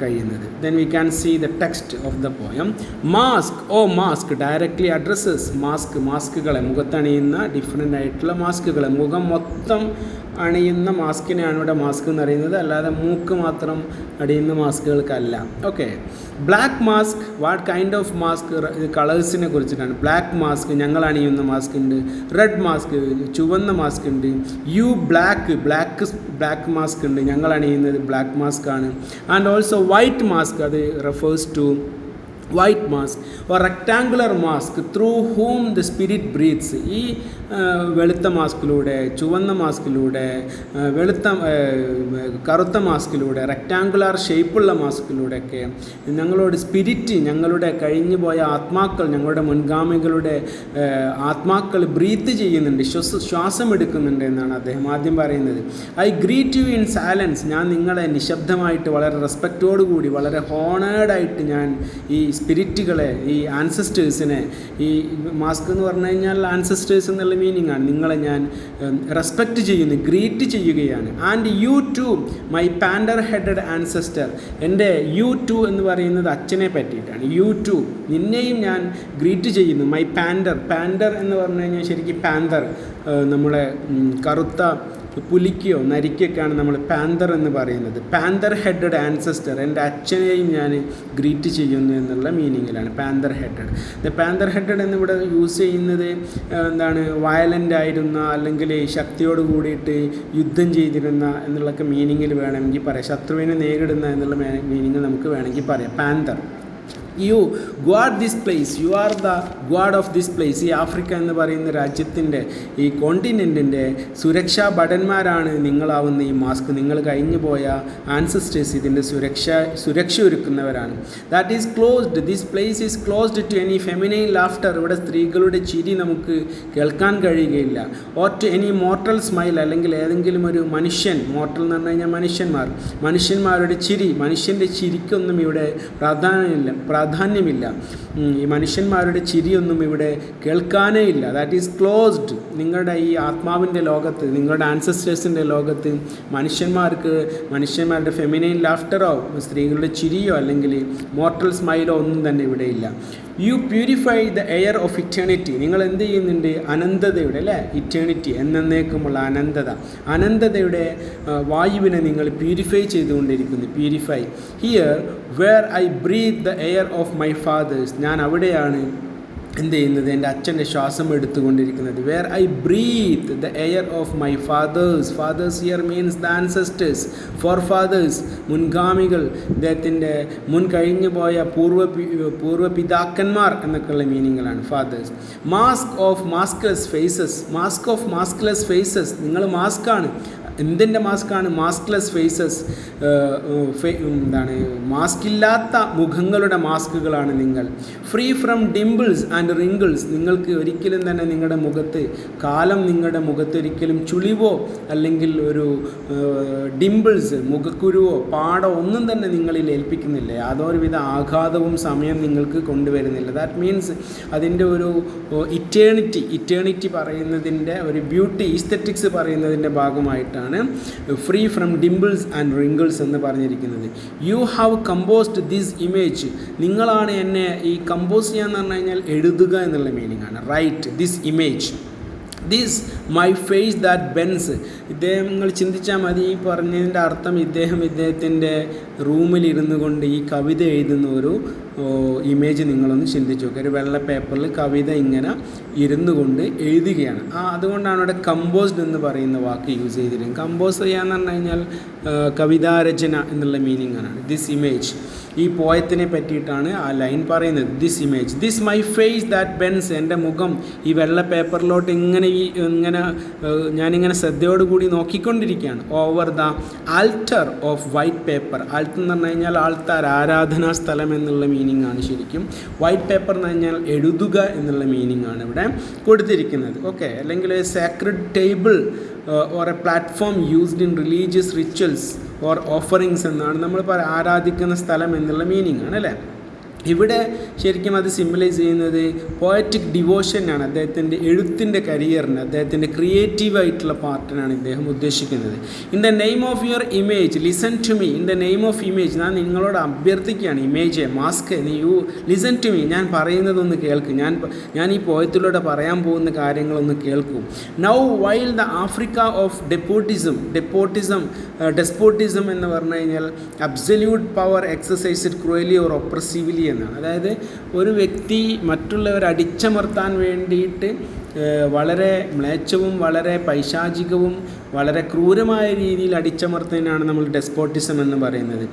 കഴിയുന്നത്. Then we can see the text of the poem. Mask mask directly addresses മാസ്കുകളെ, മുഖത്തണിയുന്ന ഡിഫറെൻ്റ് ആയിട്ടുള്ള മാസ്കുകളെ, മുഖം മൊത്തം അണിയുന്ന മാസ്കിനെയാണ് ഇവിടെ മാസ്ക് എന്ന് പറയുന്നത്, അല്ലാതെ മൂക്ക് മാത്രം അണിയുന്ന മാസ്കുകൾക്കല്ല. Okay. Black mask, what kind of mask, കളേഴ്സിനെ കുറിച്ചിട്ടാണ്. ബ്ലാക്ക് മാസ്ക് ഞങ്ങൾ അണിയുന്ന മാസ്ക് ഉണ്ട്, റെഡ് മാസ്ക് ചുവന്ന മാസ്ക് ഉണ്ട്, ബ്ലാക്ക് മാസ്ക് ഉണ്ട്, ഞങ്ങൾ അണിയുന്നത് ബ്ലാക്ക് മാസ്ക് ആണ്. ആൻഡ് ഓൾസോ വൈറ്റ് മാസ്ക്, അത് refers to white mask or rectangular mask through whom the spirit breathes. ഈ വെളുത്ത മാസ്കിലൂടെ, ചുവന്ന മാസ്കിലൂടെ, കറുത്ത മാസ്കിലൂടെ, റെക്ടാങ്കുലർ ഷേപ്പുള്ള മാസ്കിലൂടെയൊക്കെ ഞങ്ങളോട് സ്പിരിറ്റ്, ഞങ്ങളുടെ കഴിഞ്ഞു പോയ ആത്മാക്കൾ, ഞങ്ങളുടെ മുൻഗാമികളുടെ ആത്മാക്കൾ ബ്രീത്ത് ചെയ്യുന്നുണ്ട്, ശ്വാസം എടുക്കുന്നുണ്ട് എന്നാണ് അദ്ദേഹം ആദ്യം പറയുന്നത്. I greet you in silence, ഞാൻ നിങ്ങളെ നിശബ്ദമായിട്ട് വളരെ റെസ്പെക്റ്റോടുകൂടി, വളരെ ഹോണേഡായിട്ട് ഞാൻ ഈ സ്പിരിറ്റുകളെ, ഈ ആൻസസ്റ്റേഴ്സിനെ, ഈ മാസ്ക് എന്ന് പറഞ്ഞു കഴിഞ്ഞാൽ ആൻസസ്റ്റേഴ്സ് എന്നുള്ള മീനിങ് ആണ്, നിങ്ങളെ ഞാൻ റെസ്പെക്റ്റ് ചെയ്യുന്നു, ഗ്രീറ്റ് ചെയ്യുകയാണ്. And you too my panther headed ancestor, എൻ്റെ യു ടു എന്ന് പറയുന്നത് അച്ഛനെ പറ്റിയിട്ടാണ്. യു ടു, നിന്നെയും ഞാൻ ഗ്രീറ്റ് ചെയ്യുന്നു. മൈ പാൻഡർ എന്ന് പറഞ്ഞു കഴിഞ്ഞാൽ ശരിക്കും പാന്തർ, നമ്മളെ കറുത്ത പുലിക്കോ നരിക്കൊക്കെയാണ് നമ്മൾ പാന്തർ എന്ന് പറയുന്നത്. പാന്തർ ഹെഡഡ് ആൻസസ്റ്റർ, എൻ്റെ അച്ഛനെയും ഞാൻ ഗ്രീറ്റ് ചെയ്യുന്നു എന്നുള്ള മീനിങ്ങിലാണ് പാന്തർ ഹെഡഡ്. പാന്തർ ഹെഡഡ് എന്നിവിടെ യൂസ് ചെയ്യുന്നത് എന്താണ്, വയലൻ്റ് ആയിരുന്ന അല്ലെങ്കിൽ ശക്തിയോട് കൂടിയിട്ട് യുദ്ധം ചെയ്തിരുന്ന എന്നുള്ളൊക്കെ മീനിങ്ങിൽ വേണമെങ്കിൽ പറയാം. ശത്രുവിനെ നേരിടുന്ന എന്നുള്ള മീനിങ് നമുക്ക് വേണമെങ്കിൽ പറയാം. പാന്തർ. U God this place, you are the God of this place. ഈ ആഫ്രിക്ക എന്ന് പറയുന്ന രാജ്യത്തിൻ്റെ, ഈ കോണ്ടിനെൻറ്റിൻ്റെ സുരക്ഷാ ഭടന്മാരാണ് നിങ്ങളാവുന്ന ഈ മാസ്ക്. നിങ്ങൾ കഴിഞ്ഞു പോയ ആൻസസ്റ്റേഴ്സ് ഇതിൻ്റെ സുരക്ഷ ഒരുക്കുന്നവരാണ്. That is closed, this place is closed to any feminine laughter. ഇവിടെ സ്ത്രീകളുടെ ചിരി നമുക്ക് കേൾക്കാൻ കഴിയുകയില്ല. Or to any mortal smile, അല്ലെങ്കിൽ ഏതെങ്കിലും ഒരു മനുഷ്യൻ, മോർട്ടൽ എന്ന് പറഞ്ഞു കഴിഞ്ഞാൽ മനുഷ്യന്മാരുടെ ചിരി, മനുഷ്യൻ്റെ ചിരിക്കൊന്നും ഇവിടെ പ്രാധാന്യമില്ല. ഈ മനുഷ്യന്മാരുടെ ചിരിയൊന്നും ഇവിടെ കേൾക്കാനേ ഇല്ല. That is closed. നിങ്ങളുടെ ഈ ആത്മാവിൻ്റെ ലോകത്ത്, നിങ്ങളുടെ ആൻസസ്റ്റേഴ്സിൻ്റെ ലോകത്ത് മനുഷ്യന്മാരുടെ ഫെമിനൈൻ ലാഫ്റ്ററോ, സ്ത്രീകളുടെ ചിരിയോ അല്ലെങ്കിൽ മോർട്ടൽ സ്മൈലോ ഒന്നും തന്നെ ഇവിടെയില്ല. You purify the air of eternity, നിങ്ങൾ എന്ത് ചെയ്യുന്നുണ്ട്, അനന്തതയുടെ, അല്ലേ, ഇറ്റേണിറ്റി എന്നേക്കുമുള്ള അനന്തതയുടെ വായുവിനെ നിങ്ങൾ പ്യൂരിഫൈ ചെയ്തുകൊണ്ടിരിക്കുന്നു. Purify here where I breathe the air of my fathers, ഞാൻ അവിടെയാണ് എന്ത് ചെയ്യുന്നത്, എൻ്റെ അച്ഛൻ്റെ ശ്വാസം എടുത്തുകൊണ്ടിരിക്കുന്നത്. Where I breathe the air of my fathers here means the ancestors, forefathers, മുൻഗാമികൾ, ഇദ്ദേഹത്തിൻ്റെ മുൻ കഴിഞ്ഞു പോയ പൂർവ്വപിതാക്കന്മാർ എന്നൊക്കെയുള്ള മീനിങ്ങുകളാണ് fathers. Mask of maskless faces, നിങ്ങൾ മാസ്കാണ്. എന്തിൻ്റെ മാസ്കാണ്? മാസ്ക്ലെസ് ഫേസസ്, എന്താണ്, മാസ്കില്ലാത്ത മുഖങ്ങളുടെ മാസ്കുകളാണ് നിങ്ങൾ. Free from dimples and wrinkles, നിങ്ങൾക്ക് ഒരിക്കലും തന്നെ നിങ്ങളുടെ മുഖത്ത് ഒരിക്കലും ചുളിവോ അല്ലെങ്കിൽ ഒരു ഡിംപിൾസ്, മുഖക്കുരുവോ പാടോ ഒന്നും തന്നെ നിങ്ങളിൽ ഏൽപ്പിക്കുന്നില്ല. യാതൊരുവിധ ആഘാതവും സമയം നിങ്ങൾക്ക് കൊണ്ടുവരുന്നില്ല. ദാറ്റ് മീൻസ് അതിൻ്റെ ഒരു ഇറ്റേണിറ്റി പറയുന്നതിൻ്റെ ഒരു ബ്യൂട്ടി, ഈസ്തെറ്റിക്സ് പറയുന്നതിൻ്റെ ഭാഗമായിട്ടാണ് free from dimples and wrinkles എന്ന് പറഞ്ഞിരിക്കുന്നത്. You have composed this image, നിങ്ങളാണ് എന്നെ ഈ കമ്പോസ് ചെയ്യാന്ന് പറഞ്ഞു കഴിഞ്ഞാൽ എഴുതുക എന്നുള്ള മീനിങ് ആണ്. Write this image, this my face that bends. ഇദ്ദേഹം നിങ്ങൾ ചിന്തിച്ചാൽ മതി, ഈ പറഞ്ഞതിൻ്റെ അർത്ഥം ഇദ്ദേഹത്തിൻ്റെ റൂമിലിരുന്നു കൊണ്ട് ഈ കവിത എഴുതുന്ന ഒരു ഇമേജ് നിങ്ങളൊന്ന് ചിന്തിച്ചു നോക്കുക. ഒരു വെള്ള പേപ്പറിൽ കവിത ഇങ്ങനെ ഇരുന്നു കൊണ്ട് എഴുതുകയാണ്. അതുകൊണ്ടാണ് അവിടെ കമ്പോസ്ഡ് എന്ന് പറയുന്ന വാക്ക് യൂസ് ചെയ്തിരിക്കുന്നത്. കമ്പോസ് ചെയ്യാന്ന് പറഞ്ഞു കഴിഞ്ഞാൽ കവിതാരചന എന്നുള്ള മീനിങ് ആണ്. ദിസ് ഇമേജ്, ഈ പോയത്തിനെ പറ്റിയിട്ടാണ് ആ ലൈൻ പറയുന്നത്. This image, this my face that bends, എൻ്റെ മുഖം ഈ വെള്ള പേപ്പറിലോട്ട് ഇങ്ങനെ ഞാനിങ്ങനെ ശ്രദ്ധയോടുകൂടി നോക്കിക്കൊണ്ടിരിക്കുകയാണ്. Over the altar of white paper. Altar എന്ന് പറഞ്ഞു കഴിഞ്ഞാൽ ആൾത്താർ, ആരാധനാ സ്ഥലം എന്നുള്ള മീനിങ് ആണ് ശരിക്കും. വൈറ്റ് പേപ്പർ എന്ന് പറഞ്ഞാൽ എഴുതുക എന്നുള്ള മീനിങ് ആണ് ഇവിടെ കൊടുത്തിരിക്കുന്നത്. ഓക്കെ, അല്ലെങ്കിൽ sacred table or A platform used in religious rituals or offerings എന്നാണ് നമ്മൾ ആരാധിക്കുന്ന സ്ഥലം എന്നുള്ള മീനിങ് ആണ്, അല്ലേ. ഇവിടെ ശരിക്കും അത് സിംബലൈസ് ചെയ്യുന്നത് പോയറ്റിക് ഡിവോഷനാണ്. അദ്ദേഹത്തിൻ്റെ എഴുത്തിൻ്റെ കരിയറിന്, അദ്ദേഹത്തിൻ്റെ ക്രിയേറ്റീവായിട്ടുള്ള പാർട്ടിനാണ് ഇദ്ദേഹം ഉദ്ദേശിക്കുന്നത്. In the name of your image listen to me. In the name of image, ഞാൻ നിങ്ങളോട് അഭ്യർത്ഥിക്കുകയാണ്, image mask you listen to me, ഞാൻ പറയുന്നതൊന്ന് കേൾക്കും, ഞാൻ ഈ പോയത്തിലൂടെ പറയാൻ പോകുന്ന കാര്യങ്ങളൊന്ന് കേൾക്കും. Now while the Africa of despotism എന്ന് പറഞ്ഞു കഴിഞ്ഞാൽ absolute power exercised cruelly or oppressively എന്നാണ്. അതായത് ഒരു വ്യക്തി മറ്റുള്ളവരെ അടിച്ചമർത്താൻ വേണ്ടിയിട്ട് വളരെ മ്ലേച്ഛവും വളരെ പൈശാചികവും വളരെ ക്രൂരമായ രീതിയിൽ അടിച്ചമർത്തുന്നതിനാണ് നമ്മൾ ഡെസ്പോട്ടിസം എന്ന് പറയുന്നത്.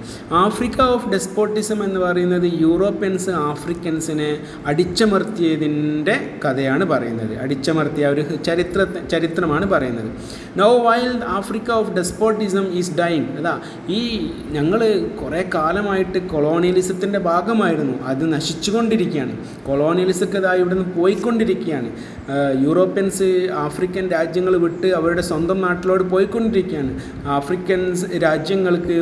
ആഫ്രിക്ക ഓഫ് ഡെസ്പോട്ടിസം എന്ന് പറയുന്നത് യൂറോപ്യൻസ് ആഫ്രിക്കൻസിനെ അടിച്ചമർത്തിയതിൻ്റെ കഥയാണ് പറയുന്നത്, അടിച്ചമർത്തിയ ഒരു ചരിത്രമാണ് പറയുന്നത്. Now while Africa of despotism is dying. അതാ ഈ ഞങ്ങൾ കുറേ കാലമായിട്ട് കൊളോണിയലിസത്തിൻ്റെ ഭാഗമായിരുന്നു, അത് നശിച്ചുകൊണ്ടിരിക്കുകയാണ്. കൊളോണിയലിസമൊക്കെ ഇതാ ഇവിടുന്ന് പോയിക്കൊണ്ടിരിക്കുകയാണ്. യൂറോപ്യൻസ് ആഫ്രിക്കൻ രാജ്യങ്ങൾ വിട്ട് അവരുടെ സ്വന്തം നാട്ടിലോട്ട് പോയിക്കൊണ്ടിരിക്കുകയാണ്. ആഫ്രിക്കൻസ് രാജ്യങ്ങൾക്ക്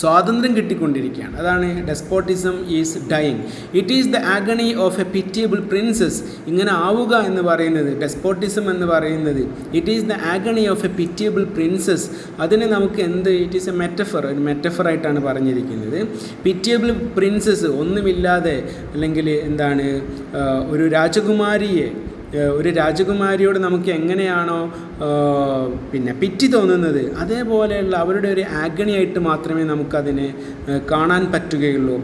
സ്വാതന്ത്ര്യം കിട്ടിക്കൊണ്ടിരിക്കുകയാണ്. അതാണ് despotism is dying. It is the agony of A pitiable princess. ഇങ്ങനെ ആവുക എന്ന് പറയുന്നത്, ഡെസ്പോട്ടിസം എന്ന് പറയുന്നത് it is the agony of A pitiable princess. അതിന് നമുക്ക് ഇറ്റ് ഈസ് എ മെറ്റഫർ, ഒരു മെറ്റഫറായിട്ടാണ് പറഞ്ഞിരിക്കുന്നത്. പിറ്റിയബിൾ പ്രിൻസസ്, ഒന്നുമില്ലാതെ അല്ലെങ്കിൽ എന്താണ് ഒരു രാജകുമാരിയോട് നമുക്ക് എങ്ങനെയാണോ പിറ്റി തോന്നുന്നത്, അതേപോലെയുള്ള അവരുടെ ഒരു ആഗണിയായിട്ട് മാത്രമേ നമുക്കതിനെ കാണാൻ പറ്റുകയുള്ളൂ.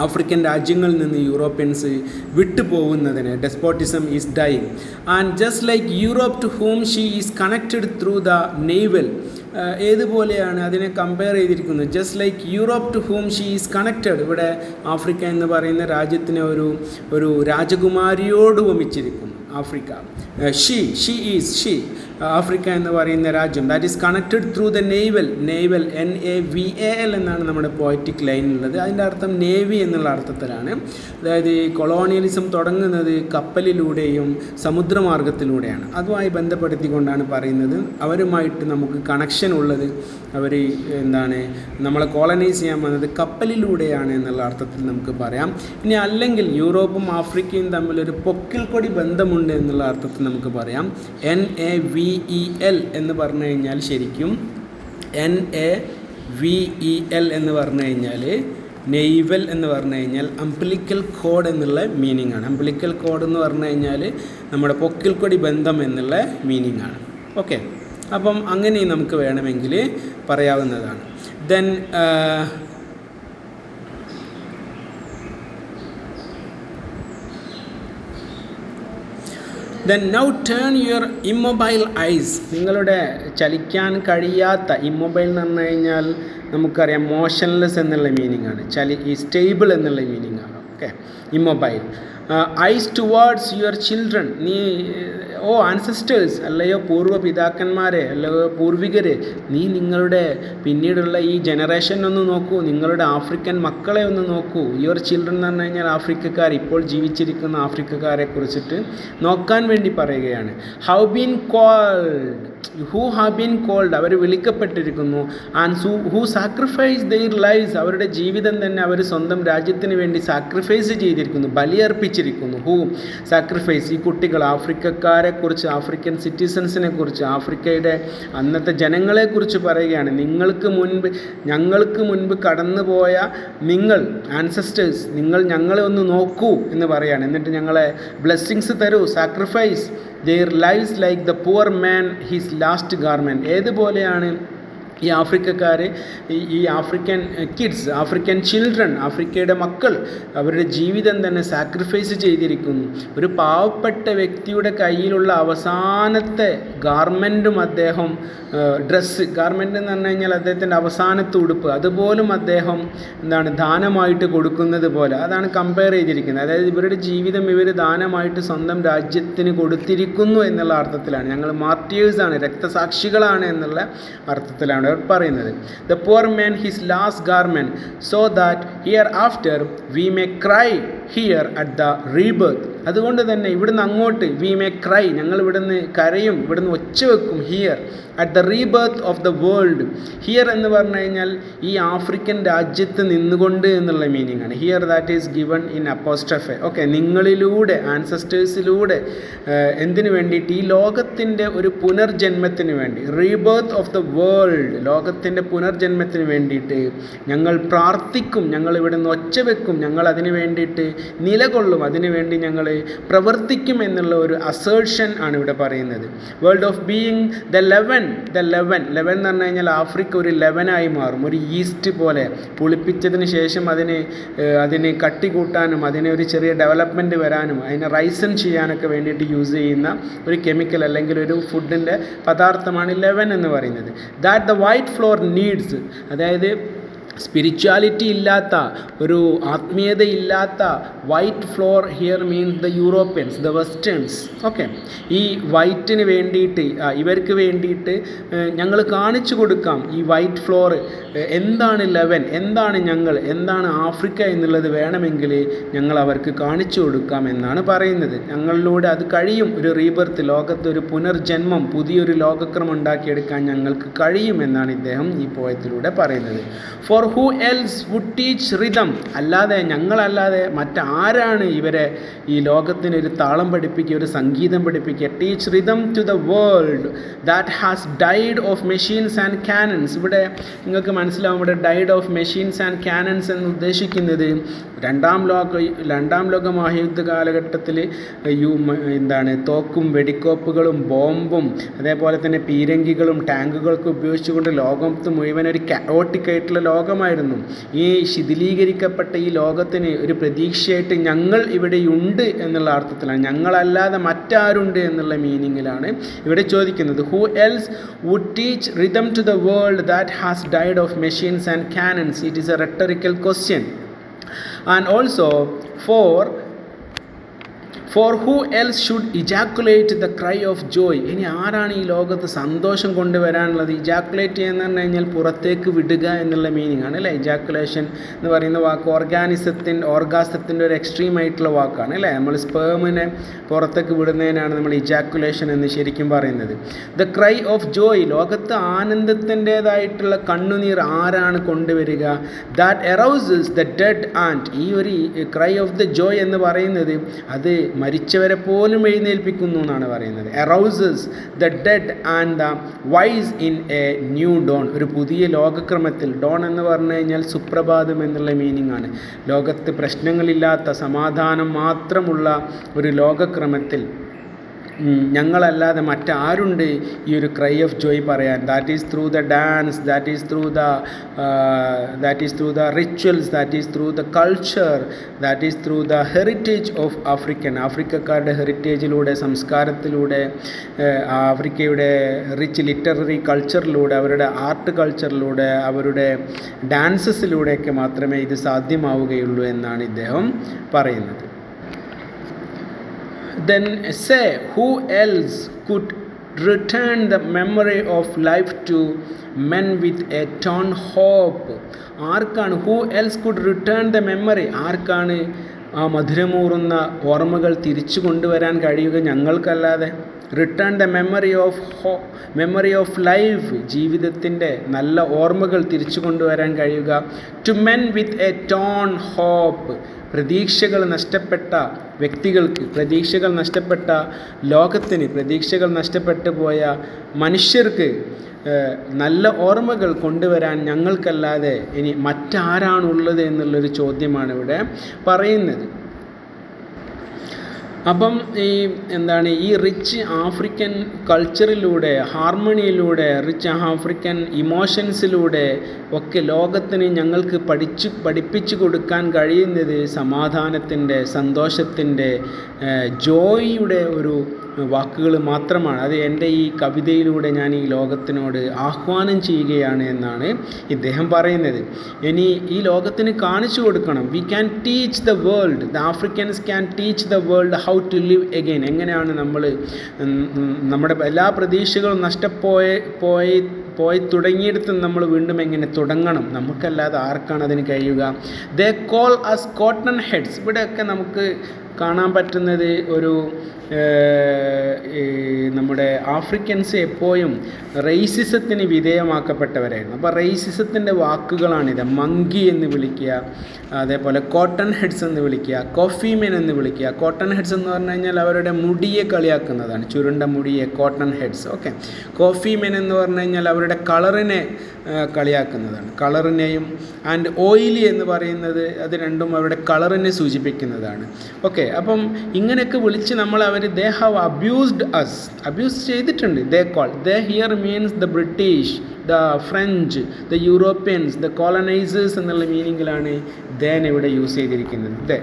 ആഫ്രിക്കൻ രാജ്യങ്ങളിൽ നിന്ന് യൂറോപ്യൻസ് വിട്ടുപോകുന്നതിന് despotism is dying. And just like Europe to whom she is connected through the navel. ഏതുപോലെയാണ് അതിനെ കമ്പയർ ചെയ്തിരിക്കുന്നത്? Just like Europe to whom she is connected. ഇവിടെ ആഫ്രിക്ക എന്ന് പറയുന്ന രാജ്യത്തിനെ ഒരു രാജകുമാരിയോട് ഉപമിച്ചിരിക്കുന്നു. ആഫ്രിക്ക ആഫ്രിക്ക എന്ന് പറയുന്ന രാജ്യം that is connected through the naval NAVAL എന്നാണ് നമ്മുടെ പോയറ്റിക് ലൈനിലുള്ളത്. അതിൻ്റെ അർത്ഥം നേവി എന്നുള്ള അർത്ഥത്തിലാണ്. അതായത് ഈ കൊളോണിയലിസം തുടങ്ങുന്നത് കപ്പലിലൂടെയും സമുദ്രമാർഗത്തിലൂടെയാണ്. അതുമായി ബന്ധപ്പെടുത്തിക്കൊണ്ടാണ് പറയുന്നത്. അവരുമായിട്ട് നമുക്ക് കണക്ഷൻ ഉള്ളത്, അവർ നമ്മളെ കോളനൈസ് ചെയ്യാൻ വന്നത് കപ്പലിലൂടെയാണ് എന്നുള്ള അർത്ഥത്തിൽ നമുക്ക് പറയാം. ഇനി അല്ലെങ്കിൽ യൂറോപ്പും ആഫ്രിക്കയും തമ്മിലൊരു പൊക്കിൽ കൊടി ബന്ധമുണ്ട് എന്നുള്ള അർത്ഥത്തിൽ നമുക്ക് പറയാം. NAVEL എന്ന് പറഞ്ഞു കഴിഞ്ഞാൽ ശരിക്കും NAVEL എന്ന് പറഞ്ഞു കഴിഞ്ഞാൽ നെയ്വൽ എന്ന് പറഞ്ഞു കഴിഞ്ഞാൽ അംബിലിക്കൽ കോഡ് എന്നുള്ള മീനിങ് ആണ്. അംബിലിക്കൽ കോഡ് എന്ന് പറഞ്ഞു കഴിഞ്ഞാൽ നമ്മുടെ പൊക്കിൽ കൊടി ബന്ധം എന്നുള്ള മീനിങ് ആണ്. ഓക്കെ, അപ്പം അങ്ങനെ നമുക്ക് വേണമെങ്കിൽ പറയാവുന്നതാണ്. Then now turn your immobile eyes. നിങ്ങളുടെ ചലിക്കാൻ കഴിയാത്ത, ഇമ്മൊബൈൽ എന്ന് പറഞ്ഞു കഴിഞ്ഞാൽ നമുക്കറിയാം മോഷൻലെസ് എന്നുള്ള മീനിങ് ആണ്. സ്റ്റേബിൾ എന്നുള്ള മീനിങ് ആണ്. Okay, immobile. Eyes towards your children. Ancestors, അല്ലയോ പൂർവ്വപിതാക്കന്മാരെ, അല്ലയോ പൂർവികരെ, നിങ്ങളുടെ പിന്നീടുള്ള ഈ ജനറേഷൻ ഒന്ന് നോക്കൂ, നിങ്ങളുടെ ആഫ്രിക്കൻ മക്കളെ ഒന്ന് നോക്കൂ. യുവർ ചിൽഡ്രൻ എന്ന് പറഞ്ഞു കഴിഞ്ഞാൽ ആഫ്രിക്കക്കാർ, ഇപ്പോൾ ജീവിച്ചിരിക്കുന്ന ആഫ്രിക്കക്കാരെ കുറിച്ചിട്ട് നോക്കാൻ വേണ്ടി പറയുകയാണ്. ഹൗ ബീൻ കോൾഡ്, അവർ വിളിക്കപ്പെട്ടിരിക്കുന്നു. And who sacrifice their lives, അവരുടെ ജീവിതം തന്നെ അവർ സ്വന്തം രാജ്യത്തിന് വേണ്ടി സാക്രിഫൈസ് ചെയ്തിരിക്കുന്നു, ബലിയർപ്പിച്ചിരിക്കുന്നു. ഹൂ സാക്രിഫൈസ്, ഈ കുട്ടികൾ ആഫ്രിക്കക്കാരെ കുറിച്ച്, ആഫ്രിക്കൻ സിറ്റിസൺസിനെ കുറിച്ച്, ആഫ്രിക്കയുടെ അന്നത്തെ ജനങ്ങളെക്കുറിച്ച് പറയുകയാണ്. ഞങ്ങൾക്ക് മുൻപ് കടന്നുപോയ ആൻസസ്റ്റേഴ്സ്, നിങ്ങൾ ഞങ്ങളെ ഒന്ന് നോക്കൂ എന്ന് പറയാണ്. എന്നിട്ട് ഞങ്ങളെ ബ്ലെസ്സിങ്സ് തരൂ. Sacrifice their lives like the poor man his last garment. ഏതുപോലെയാണ് ഈ ആഫ്രിക്കക്കാർ, ഈ ആഫ്രിക്കൻ കിഡ്സ്, ആഫ്രിക്കൻ ചിൽഡ്രൻ, ആഫ്രിക്കയുടെ മക്കൾ അവരുടെ ജീവിതം തന്നെ സാക്രിഫൈസ് ചെയ്തിരിക്കുന്നു. ഒരു പാവപ്പെട്ട വ്യക്തിയുടെ കയ്യിലുള്ള അവസാനത്തെ ഗാർമെൻറ്റും അദ്ദേഹം ഗാർമെൻ്റ് എന്ന് പറഞ്ഞു കഴിഞ്ഞാൽ അദ്ദേഹത്തിൻ്റെ അവസാനത്തെ ഉടുപ്പ്, അതുപോലും അദ്ദേഹം ദാനമായിട്ട് കൊടുക്കുന്നത് പോലെ, അതാണ് കമ്പയർ ചെയ്തിരിക്കുന്നത്. അതായത് ഇവരുടെ ജീവിതം ഇവർ ദാനമായിട്ട് സ്വന്തം രാജ്യത്തിന് കൊടുത്തിരിക്കുന്നു എന്നുള്ള അർത്ഥത്തിലാണ്. ഞങ്ങൾ മാർട്ടിയേഴ്സാണ്, രക്തസാക്ഷികളാണ് എന്നുള്ള അർത്ഥത്തിലാണ് പറയുന്നത്. The poor man his last garment, so that hereafter we may cry here at the rebirth. അതുകൊണ്ട് തന്നെ ഇവിടുന്ന് അങ്ങോട്ട് വി മേ ക്രൈ, ഞങ്ങൾ ഇവിടുന്ന് കരയും, ഇവിടുന്ന് ഒച്ച വെക്കും. Here at the rebirth of the world. Here എന്ന് പറഞ്ഞു കഴിഞ്ഞാൽ ഈ ആഫ്രിക്കൻ രാജ്യത്ത് നിന്നുകൊണ്ട് എന്നുള്ള മീനിങ് ആണ്. Here that is given in apostrophe. Okay, നിങ്ങളിലൂടെ, ആൻസസ്റ്റേഴ്സിലൂടെ എന്തിനു വേണ്ടിയിട്ട്? ഈ ലോകത്തിൻ്റെ ഒരു പുനർജന്മത്തിന് വേണ്ടി. റീബർത്ത് ഓഫ് ദ വേൾഡ്, ലോകത്തിൻ്റെ പുനർജന്മത്തിന് വേണ്ടിയിട്ട് ഞങ്ങൾ പ്രാർത്ഥിക്കും, ഞങ്ങൾ ഇവിടുന്ന് ഒച്ച വെക്കും, ഞങ്ങൾ അതിന് വേണ്ടിയിട്ട് നിലകൊള്ളും, അതിനു വേണ്ടി ഞങ്ങൾ പ്രവർത്തിക്കും എന്നുള്ള ഒരു അസേർഷൻ ആണ് ഇവിടെ പറയുന്നത്. World of being the eleven എന്ന് പറഞ്ഞു കഴിഞ്ഞാൽ ആഫ്രിക്ക ഒരു ലെവനായി മാറും, ഒരു ഈസ്റ്റ് പോലെ. പുളിപ്പിച്ചതിന് ശേഷം അതിന് കട്ടി കൂട്ടാനും അതിന് ഒരു ചെറിയ ഡെവലപ്മെൻറ്റ് വരാനും അതിനെ റൈസൻ ചെയ്യാനൊക്കെ വേണ്ടിയിട്ട് യൂസ് ചെയ്യുന്ന ഒരു കെമിക്കൽ അല്ലെങ്കിൽ ഒരു ഫുഡിൻ്റെ പദാർത്ഥമാണ് ലെവൻ എന്ന് പറയുന്നത്. That the white flour needs, അതായത് സ്പിരിച്വാലിറ്റി ഇല്ലാത്ത, ഒരു ആത്മീയതയില്ലാത്ത white flour here means the Europeans, the westerns. Okay, ഈ വൈറ്റിന് വേണ്ടിയിട്ട്, ഇവർക്ക് വേണ്ടിയിട്ട് ഞങ്ങൾ കാണിച്ചു കൊടുക്കാം ഈ വൈറ്റ് ഫ്ലോർ എന്താണ് ലെവൻ, എന്താണ് ഞങ്ങൾ, എന്താണ് ആഫ്രിക്ക എന്നുള്ളത് വേണമെങ്കിൽ ഞങ്ങൾ അവർക്ക് കാണിച്ചു കൊടുക്കാം എന്നാണ് പറയുന്നത്. ഞങ്ങളിലൂടെ അത് കഴിയും. ഒരു റീബർത്ത്, ലോകത്ത് ഒരു പുനർജന്മം, പുതിയൊരു ലോകക്രമം ഉണ്ടാക്കിയെടുക്കാൻ ഞങ്ങൾക്ക് കഴിയുമെന്നാണ് ഇദ്ദേഹം ഈ പോയത്തിലൂടെ പറയുന്നത്. For who else would teach rhythm, അല്ലാതെ ഞങ്ങളല്ലാതെ മറ്റാരാണ് ഇവരെ ഈ ലോകത്തിനൊരു താളം പഠിപ്പിക്കുക, ഒരു സംഗീതം പഠിപ്പിക്കുക. Teach rhythm to the world that has died of machines and cannons. ഇവിടെ നിങ്ങൾക്ക് മനസ്സിലാവും, ഇവിടെ died of machines and cannons എന്ന് ഉദ്ദേശിക്കുന്നത് രണ്ടാം ലോക മഹായുദ്ധ കാലഘട്ടത്തിൽ തോക്കും വെടിക്കോപ്പുകളും ബോംബും അതേപോലെ തന്നെ പീരങ്കികളും ടാങ്കുകൾക്ക് ഉപയോഗിച്ചുകൊണ്ട് ലോകത്ത് മുഴുവൻ ഒരു കയോട്ടിക്കായിട്ടുള്ള ലോകമായിരുന്നു. ഈ ശിഥിലീകരിക്കപ്പെട്ട ഈ ലോകത്തിന് ഒരു പ്രതീക്ഷയായിട്ട് ഞങ്ങൾ ഇവിടെയുണ്ട് എന്നുള്ള അർത്ഥത്തിലാണ്, ഞങ്ങളല്ലാതെ മറ്റാരുണ്ട് എന്നുള്ള മീനിങ്ങിലാണ് ഇവിടെ ചോദിക്കുന്നത്. Who else would teach rhythm to the world that has died of machines and cannons? It is a rhetorical question. And also for who else should ejaculate the cry of joy? ഇനി ആരാണ് ഈ ലോകത്ത് സന്തോഷം കൊണ്ടുവരാനുള്ളത്? Ejaculate ചെയ്യുന്ന പറഞ്ഞു കഴിഞ്ഞാൽ പുറത്തേക്ക് വിടുക എന്നുള്ള മീനിങ് ആണ് അല്ലേ? ഇജാക്കുലേഷൻ എന്ന് പറയുന്ന വാക്ക് ഓർഗാസത്തിൻ്റെ ഒരു എക്സ്ട്രീം ആയിട്ടുള്ള വാക്കാണ് അല്ലേ? നമ്മൾ സ്പേമിനെ പുറത്തേക്ക് വിടുന്നതിനാണ് നമ്മൾ ഇജാക്കുലേഷൻ എന്ന് ശരിക്കും പറയുന്നത്. ദ ക്രൈ ഓഫ് ജോയ്, ലോകത്ത് ആനന്ദത്തിൻ്റേതായിട്ടുള്ള കണ്ണുനീർ ആരാണ് കൊണ്ടുവരിക? ദാറ്റ് എറൗസസ് ദ ഡെഡ് ആൻഡ്, ഈ ഒരു ക്രൈ ഓഫ് ദ ജോയ് എന്ന് പറയുന്നത് അത് മരിച്ചവരെ പോലും എഴുന്നേൽപ്പിക്കുന്നു എന്നാണ് പറയുന്നത്. Arouses the dead and the wise in a new dawn, ഒരു പുതിയ ലോകക്രമത്തിൽ. ഡോൺ എന്ന് പറഞ്ഞു കഴിഞ്ഞാൽ സുപ്രഭാതം എന്നുള്ള മീനിങ് ആണ്. ലോകത്ത് പ്രശ്നങ്ങളില്ലാത്ത സമാധാനം മാത്രമുള്ള ഒരു ലോകക്രമത്തിൽ ഞങ്ങളല്ലാതെ മറ്റാരുണ്ട് ഈ ഒരു ക്രൈ ഓഫ് ജോയ് പറയാൻ? That is through the dance, that is through the rituals, that is through the culture, that is through the heritage of ആഫ്രിക്കക്കാരുടെ ഹെറിറ്റേജിലൂടെ, സംസ്കാരത്തിലൂടെ, ആഫ്രിക്കയുടെ റിച്ച് ലിറ്റററി കൾച്ചറിലൂടെ, അവരുടെ ആർട്ട് കൾച്ചറിലൂടെ, അവരുടെ ഡാൻസസിലൂടെയൊക്കെ മാത്രമേ ഇത് സാധ്യമാവുകയുള്ളൂ എന്നാണ് ഇദ്ദേഹം പറയുന്നത്. Then say, who else could return the memory of life to men with a torn hope? ആർക്കാണ് who else could return the memory? ആർക്കാണ് ആ മധുരമൂറുന്ന ഓർമ്മകൾ തിരിച്ചു കൊണ്ടുവരാൻ കഴിയുക? ഞങ്ങൾക്കല്ലാതെ. Return the memory of life, ജീവിതത്തിൻ്റെ നല്ല ഓർമ്മകൾ തിരിച്ചു കൊണ്ടുവരാൻ കഴിയുക. To men with a torn hope, പ്രതീക്ഷകൾ നഷ്ടപ്പെട്ട വ്യക്തികൾക്ക്, പ്രതീക്ഷകൾ നഷ്ടപ്പെട്ട ലോകത്തിന്, പ്രതീക്ഷകൾ നഷ്ടപ്പെട്ടു പോയ മനുഷ്യർക്ക് നല്ല ഓർമ്മകൾ കൊണ്ടുവരാൻ ഞങ്ങൾക്കല്ലാതെ ഇനി മറ്റാരാണുള്ളത് എന്നുള്ളൊരു ചോദ്യമാണ് ഇവിടെ പറയുന്നത്. അപ്പം ഈ റിച്ച് ആഫ്രിക്കൻ കൾച്ചറിലൂടെ, ഹാർമണിയിലൂടെ, റിച്ച് ആഫ്രിക്കൻ ഇമോഷൻസിലൂടെ ഒക്കെ ലോകത്തിന് ഞങ്ങൾക്ക് പഠിപ്പിച്ചു കൊടുക്കാൻ കഴിയുന്നത് സമാധാനത്തിൻ്റെ, സന്തോഷത്തിൻ്റെ, ജോയിയുടെ ഒരു വാക്കുകൾ മാത്രമാണ്. അത് എൻ്റെ ഈ കവിതയിലൂടെ ഞാൻ ഈ ലോകത്തിനോട് ആഹ്വാനം ചെയ്യുകയാണ് എന്നാണ് ഇദ്ദേഹം പറയുന്നത്. ഇനി ഈ ലോകത്തിന് കാണിച്ചു കൊടുക്കണം. We can teach the world, the Africans can teach the world how to live again. എങ്ങനെയാണ് നമ്മുടെ എല്ലാ പ്രതീക്ഷകളും പോയി തുടങ്ങിയെടുത്ത് നമ്മൾ വീണ്ടും എങ്ങനെ തുടങ്ങണം? നമുക്കല്ലാതെ ആർക്കാണ് അതിന് കഴിയുക? They call us cotton heads. ഇവിടെയൊക്കെ നമുക്ക് കാണാൻ പറ്റുന്നത് ഒരു നമ്മുടെ ആഫ്രിക്കൻസ് എപ്പോഴും റേസിസത്തിന് വിധേയമാക്കപ്പെട്ടവരായിരുന്നു. അപ്പോൾ റേസിസത്തിൻ്റെ വാക്കുകളാണിത്. മങ്കി എന്ന് വിളിക്കുക, അതേപോലെ കോട്ടൺ ഹെഡ്സ് എന്ന് വിളിക്കുക, കോഫിമെൻ എന്ന് വിളിക്കുക. കോട്ടൺ ഹെഡ്സ് എന്ന് പറഞ്ഞു കഴിഞ്ഞാൽ അവരുടെ മുടിയെ കളിയാക്കുന്നതാണ്, ചുരുണ്ട മുടിയെ കോട്ടൺ ഹെഡ്സ്. ഓക്കെ. കോഫിമെൻ എന്ന് പറഞ്ഞു കഴിഞ്ഞാൽ അവരുടെ കളറിനെ കളിയാക്കുന്നതാണ്, കളറിനെയും. ആൻഡ് ഓയിലി എന്ന് പറയുന്നത് അത് രണ്ടും അവരുടെ കളറിനെ സൂചിപ്പിക്കുന്നതാണ്. ഓക്കെ. അപ്പം ഇങ്ങനെയൊക്കെ വിളിച്ച് they have abused us, abuse ചെയ്തിട്ടുണ്ട്. They here means the British, the French, the Europeans, the colonisers എന്നുള്ള മീനിങ്ങിലാണ് ദേൻ ഇവിടെ യൂസ് ചെയ്തിരിക്കുന്നത്.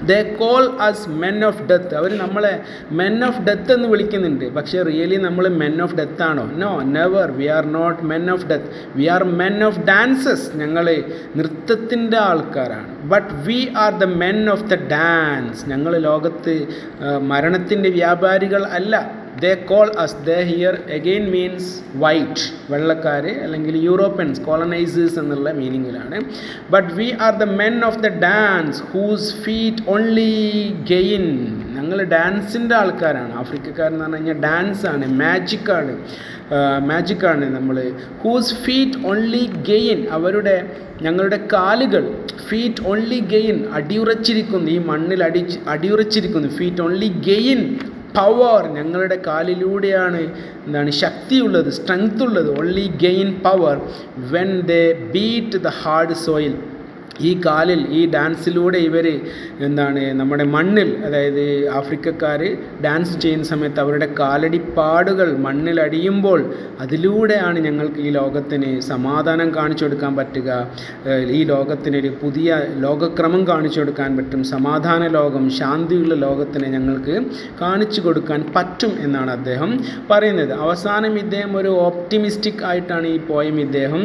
They call us men of death. അവർ നമ്മളെ മെൻ ഓഫ് ഡെത്ത് എന്ന് വിളിക്കുന്നുണ്ട്. പക്ഷേ റിയലി നമ്മൾ മെൻ ഓഫ് ഡെത്ത് ആണോ? No, never. We are not men of death. We are men of dances. ഞങ്ങൾ നൃത്തത്തിൻ്റെ ആൾക്കാരാണ്. But we are the men of the dance. ഞങ്ങൾ ലോകത്ത് മരണത്തിൻ്റെ വ്യാപാരികൾ അല്ല. They call us, they here again means white, വെള്ളക്കാർ അല്ലെങ്കിൽ യൂറോപ്യൻസ്, കോളനൈസേഴ്സ് എന്നുള്ള മീനിങ്ങിലാണ്. But we are the men of the dance whose feet only gain. ഞങ്ങൾ ഡാൻസിൻ്റെ ആൾക്കാരാണ്. ആഫ്രിക്കക്കാരെന്ന് പറഞ്ഞു കഴിഞ്ഞാൽ ഡാൻസാണ്, മാജിക്കാണ് നമ്മൾ. Whose feet only gain. ഞങ്ങളുടെ കാലുകൾ ഫീറ്റ് ഓൺലി ഗെയിൻ, അടിയുറച്ചിരിക്കുന്നു, ഈ മണ്ണിൽ അടിയുറച്ചിരിക്കുന്നു. Feet only gain power. ഞങ്ങളുടെ കാലിലൂടെയാണ് ശക്തിയുള്ളത്, സ്ട്രെങ്ത് ഉള്ളത്. Only gain power when they beat the hard soil. ഈ കാലിൽ, ഈ ഡാൻസിലൂടെ ഇവർ നമ്മുടെ മണ്ണിൽ, അതായത് ആഫ്രിക്കക്കാർ ഡാൻസ് ചെയ്യുന്ന സമയത്ത് അവരുടെ കാലടിപ്പാടുകൾ മണ്ണിലടിയുമ്പോൾ അതിലൂടെയാണ് ഞങ്ങൾക്ക് ഈ ലോകത്തിന് സമാധാനം കാണിച്ചു കൊടുക്കാൻ പറ്റുക. ഈ ലോകത്തിനൊരു പുതിയ ലോകക്രമം കാണിച്ചു കൊടുക്കാൻ പറ്റും. സമാധാന ലോകം, ശാന്തിയുള്ള ലോകത്തിനെ ഞങ്ങൾക്ക് കാണിച്ചു കൊടുക്കാൻ പറ്റും എന്നാണ് അദ്ദേഹം പറയുന്നത്. അവസാനം ഇദ്ദേഹം ഒരു ഓപ്റ്റിമിസ്റ്റിക് ആയിട്ടാണ് ഈ പോയം ഇദ്ദേഹം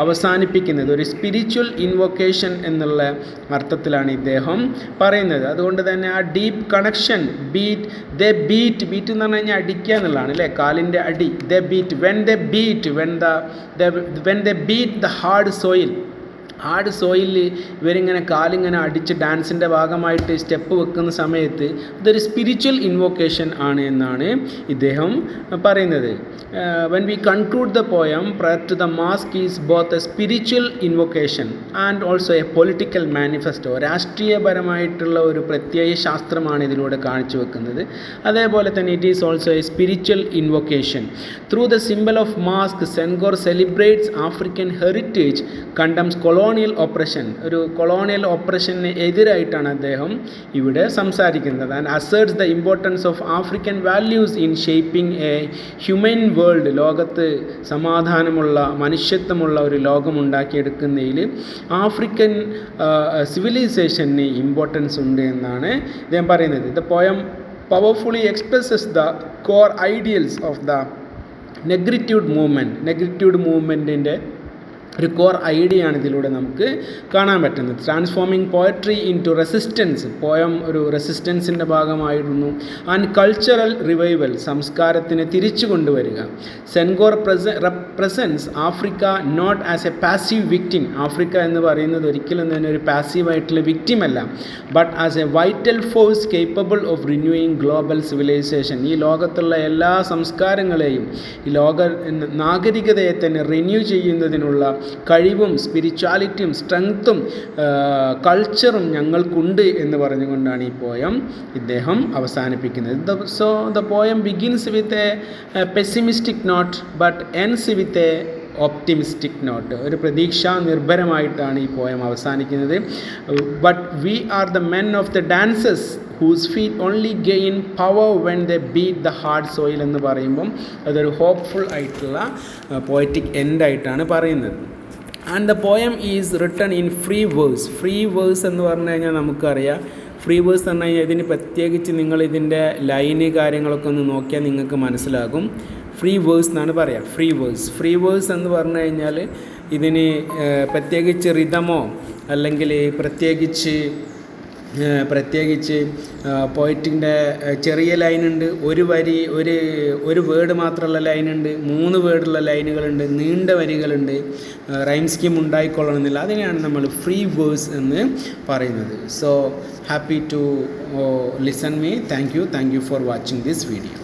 അവസാനിപ്പിക്കുന്നത്. ഒരു സ്പിരിച്വൽ ഇൻവൊക്കേഷൻ എന്നുള്ള അർത്ഥത്തിലാണ് ഇദ്ദേഹം പറയുന്നത്. അതുകൊണ്ട് തന്നെ ആ ഡീപ്പ് കണക്ഷൻ, ബീറ്റ് എന്ന് പറഞ്ഞു കഴിഞ്ഞാൽ അടിക്കുക എന്നുള്ളതാണ് അല്ലേ, കാലിൻ്റെ അടി. They beat, when they beat the hard soil ഇവരിങ്ങനെ കാലിങ്ങനെ അടിച്ച് ഡാൻസിൻ്റെ ഭാഗമായിട്ട് സ്റ്റെപ്പ് വെക്കുന്ന സമയത്ത് ഇതൊരു സ്പിരിച്വൽ ഇൻവൊക്കേഷൻ ആണ് എന്നാണ് ഇദ്ദേഹം പറയുന്നത്. When we conclude the poem, prayer to the mask is both a spiritual invocation and also a political manifesto. രാഷ്ട്രീയപരമായിട്ടുള്ള ഒരു പ്രത്യയ ശാസ്ത്രമാണ് ഇതിലൂടെ കാണിച്ചു വെക്കുന്നത്. അതേപോലെ തന്നെ it is also a spiritual invocation. Through the symbol of mask, Senghor celebrates African heritage, condemns colonial operation. ഒരു കൊളോണിയൽ ഓപ്പറേഷന് എതിരായിട്ടാണ് അദ്ദേഹം ഇവിടെ സംസാരിക്കുന്നത്. And asserts the importance of African values in shaping a human world. ലോകത്ത് സമാധാനമുള്ള, മനുഷ്യത്വമുള്ള ഒരു ലോകം ഉണ്ടാക്കിയെടുക്കുന്നതിൽ ആഫ്രിക്കൻ സിവിലൈസേഷന് ഇമ്പോർട്ടൻസ് ഉണ്ട് എന്നാണ് അദ്ദേഹം പറയുന്നത്. The poem powerfully expresses the core ideals of the Negritude മൂവ്മെൻറ്റിൻ്റെ ഒരു കോർ ഐഡിയ ആണ് ഇതിലൂടെ നമുക്ക് കാണാൻ പറ്റുന്നത്. Transforming poetry into resistance. Poem ഒരു റെസിസ്റ്റൻസിൻ്റെ ഭാഗമായിരുന്നു. ആൻഡ് കൾച്ചറൽ റിവൈവൽ, സംസ്കാരത്തിന് തിരിച്ചു കൊണ്ടുവരിക. Senghor represents Africa not as a passive victim. Africa എന്ന് പറയുന്നത് ഒരിക്കലും തന്നെ ഒരു പാസീവായിട്ടുള്ള വിക്ടിം അല്ല, but as a vital force capable of renewing global civilization. ഈ ലോകത്തുള്ള എല്ലാ സംസ്കാരങ്ങളെയും, ഈ നാഗരികതയെ തന്നെ റിന്യൂ ചെയ്യുന്നതിനുള്ള കഴിവും സ്പിരിച്വാലിറ്റിയും സ്ട്രെങ്ത്തും കൾച്ചറും ഞങ്ങൾക്കുണ്ട് എന്ന് പറഞ്ഞുകൊണ്ടാണ് ഈ പോയം ഇദ്ദേഹം അവസാനിപ്പിക്കുന്നത്. So the poem begins with a pessimistic note but ends with an optimistic note. ഒരു പ്രതീക്ഷാ നിർഭരമായിട്ടാണ് ഈ പോയം അവസാനിക്കുന്നത്. But we are the men of the dances whose feet only gain power when the beat the hard soil എന്ന് പറയുമ്പം അതൊരു hopeful ആയിട്ടുള്ള poetic എൻഡായിട്ടാണ് പറയുന്നത്. And the poem is written in free verse എന്ന് പറഞ്ഞു കഴിഞ്ഞാൽ നമുക്കറിയാം. ഫ്രീ വേഴ്സ് എന്ന് പറഞ്ഞു കഴിഞ്ഞാൽ ഇതിന് പ്രത്യേകിച്ച് നിങ്ങൾ ഇതിൻ്റെ ലൈന് കാര്യങ്ങളൊക്കെ ഒന്ന് നോക്കിയാൽ നിങ്ങൾക്ക് മനസ്സിലാകും. ഫ്രീ വേഴ്സ് എന്നാണ് പറയുക. ഫ്രീ വേഴ്സ് എന്ന് പറഞ്ഞു കഴിഞ്ഞാൽ ഇതിന് പ്രത്യേകിച്ച് റിതമോ അല്ലെങ്കിൽ പ്രത്യേകിച്ച് പ്രത്യേകിച്ച് പോയറ്റിൻ്റെ ചെറിയ ലൈനുണ്ട്, ഒരു വരി ഒരു വേർഡ് മാത്രമുള്ള ലൈനുണ്ട്, 3 വേർഡുള്ള ലൈനുകളുണ്ട്, നീണ്ട വരികളുണ്ട്, റൈം സ്കീം ഉണ്ടായിക്കൊള്ളണമെന്നില്ല. അതിനെയാണ് നമ്മൾ ഫ്രീ വേഴ്സ് എന്ന് പറയുന്നത്. So happy to listen me. Thank you for watching this video.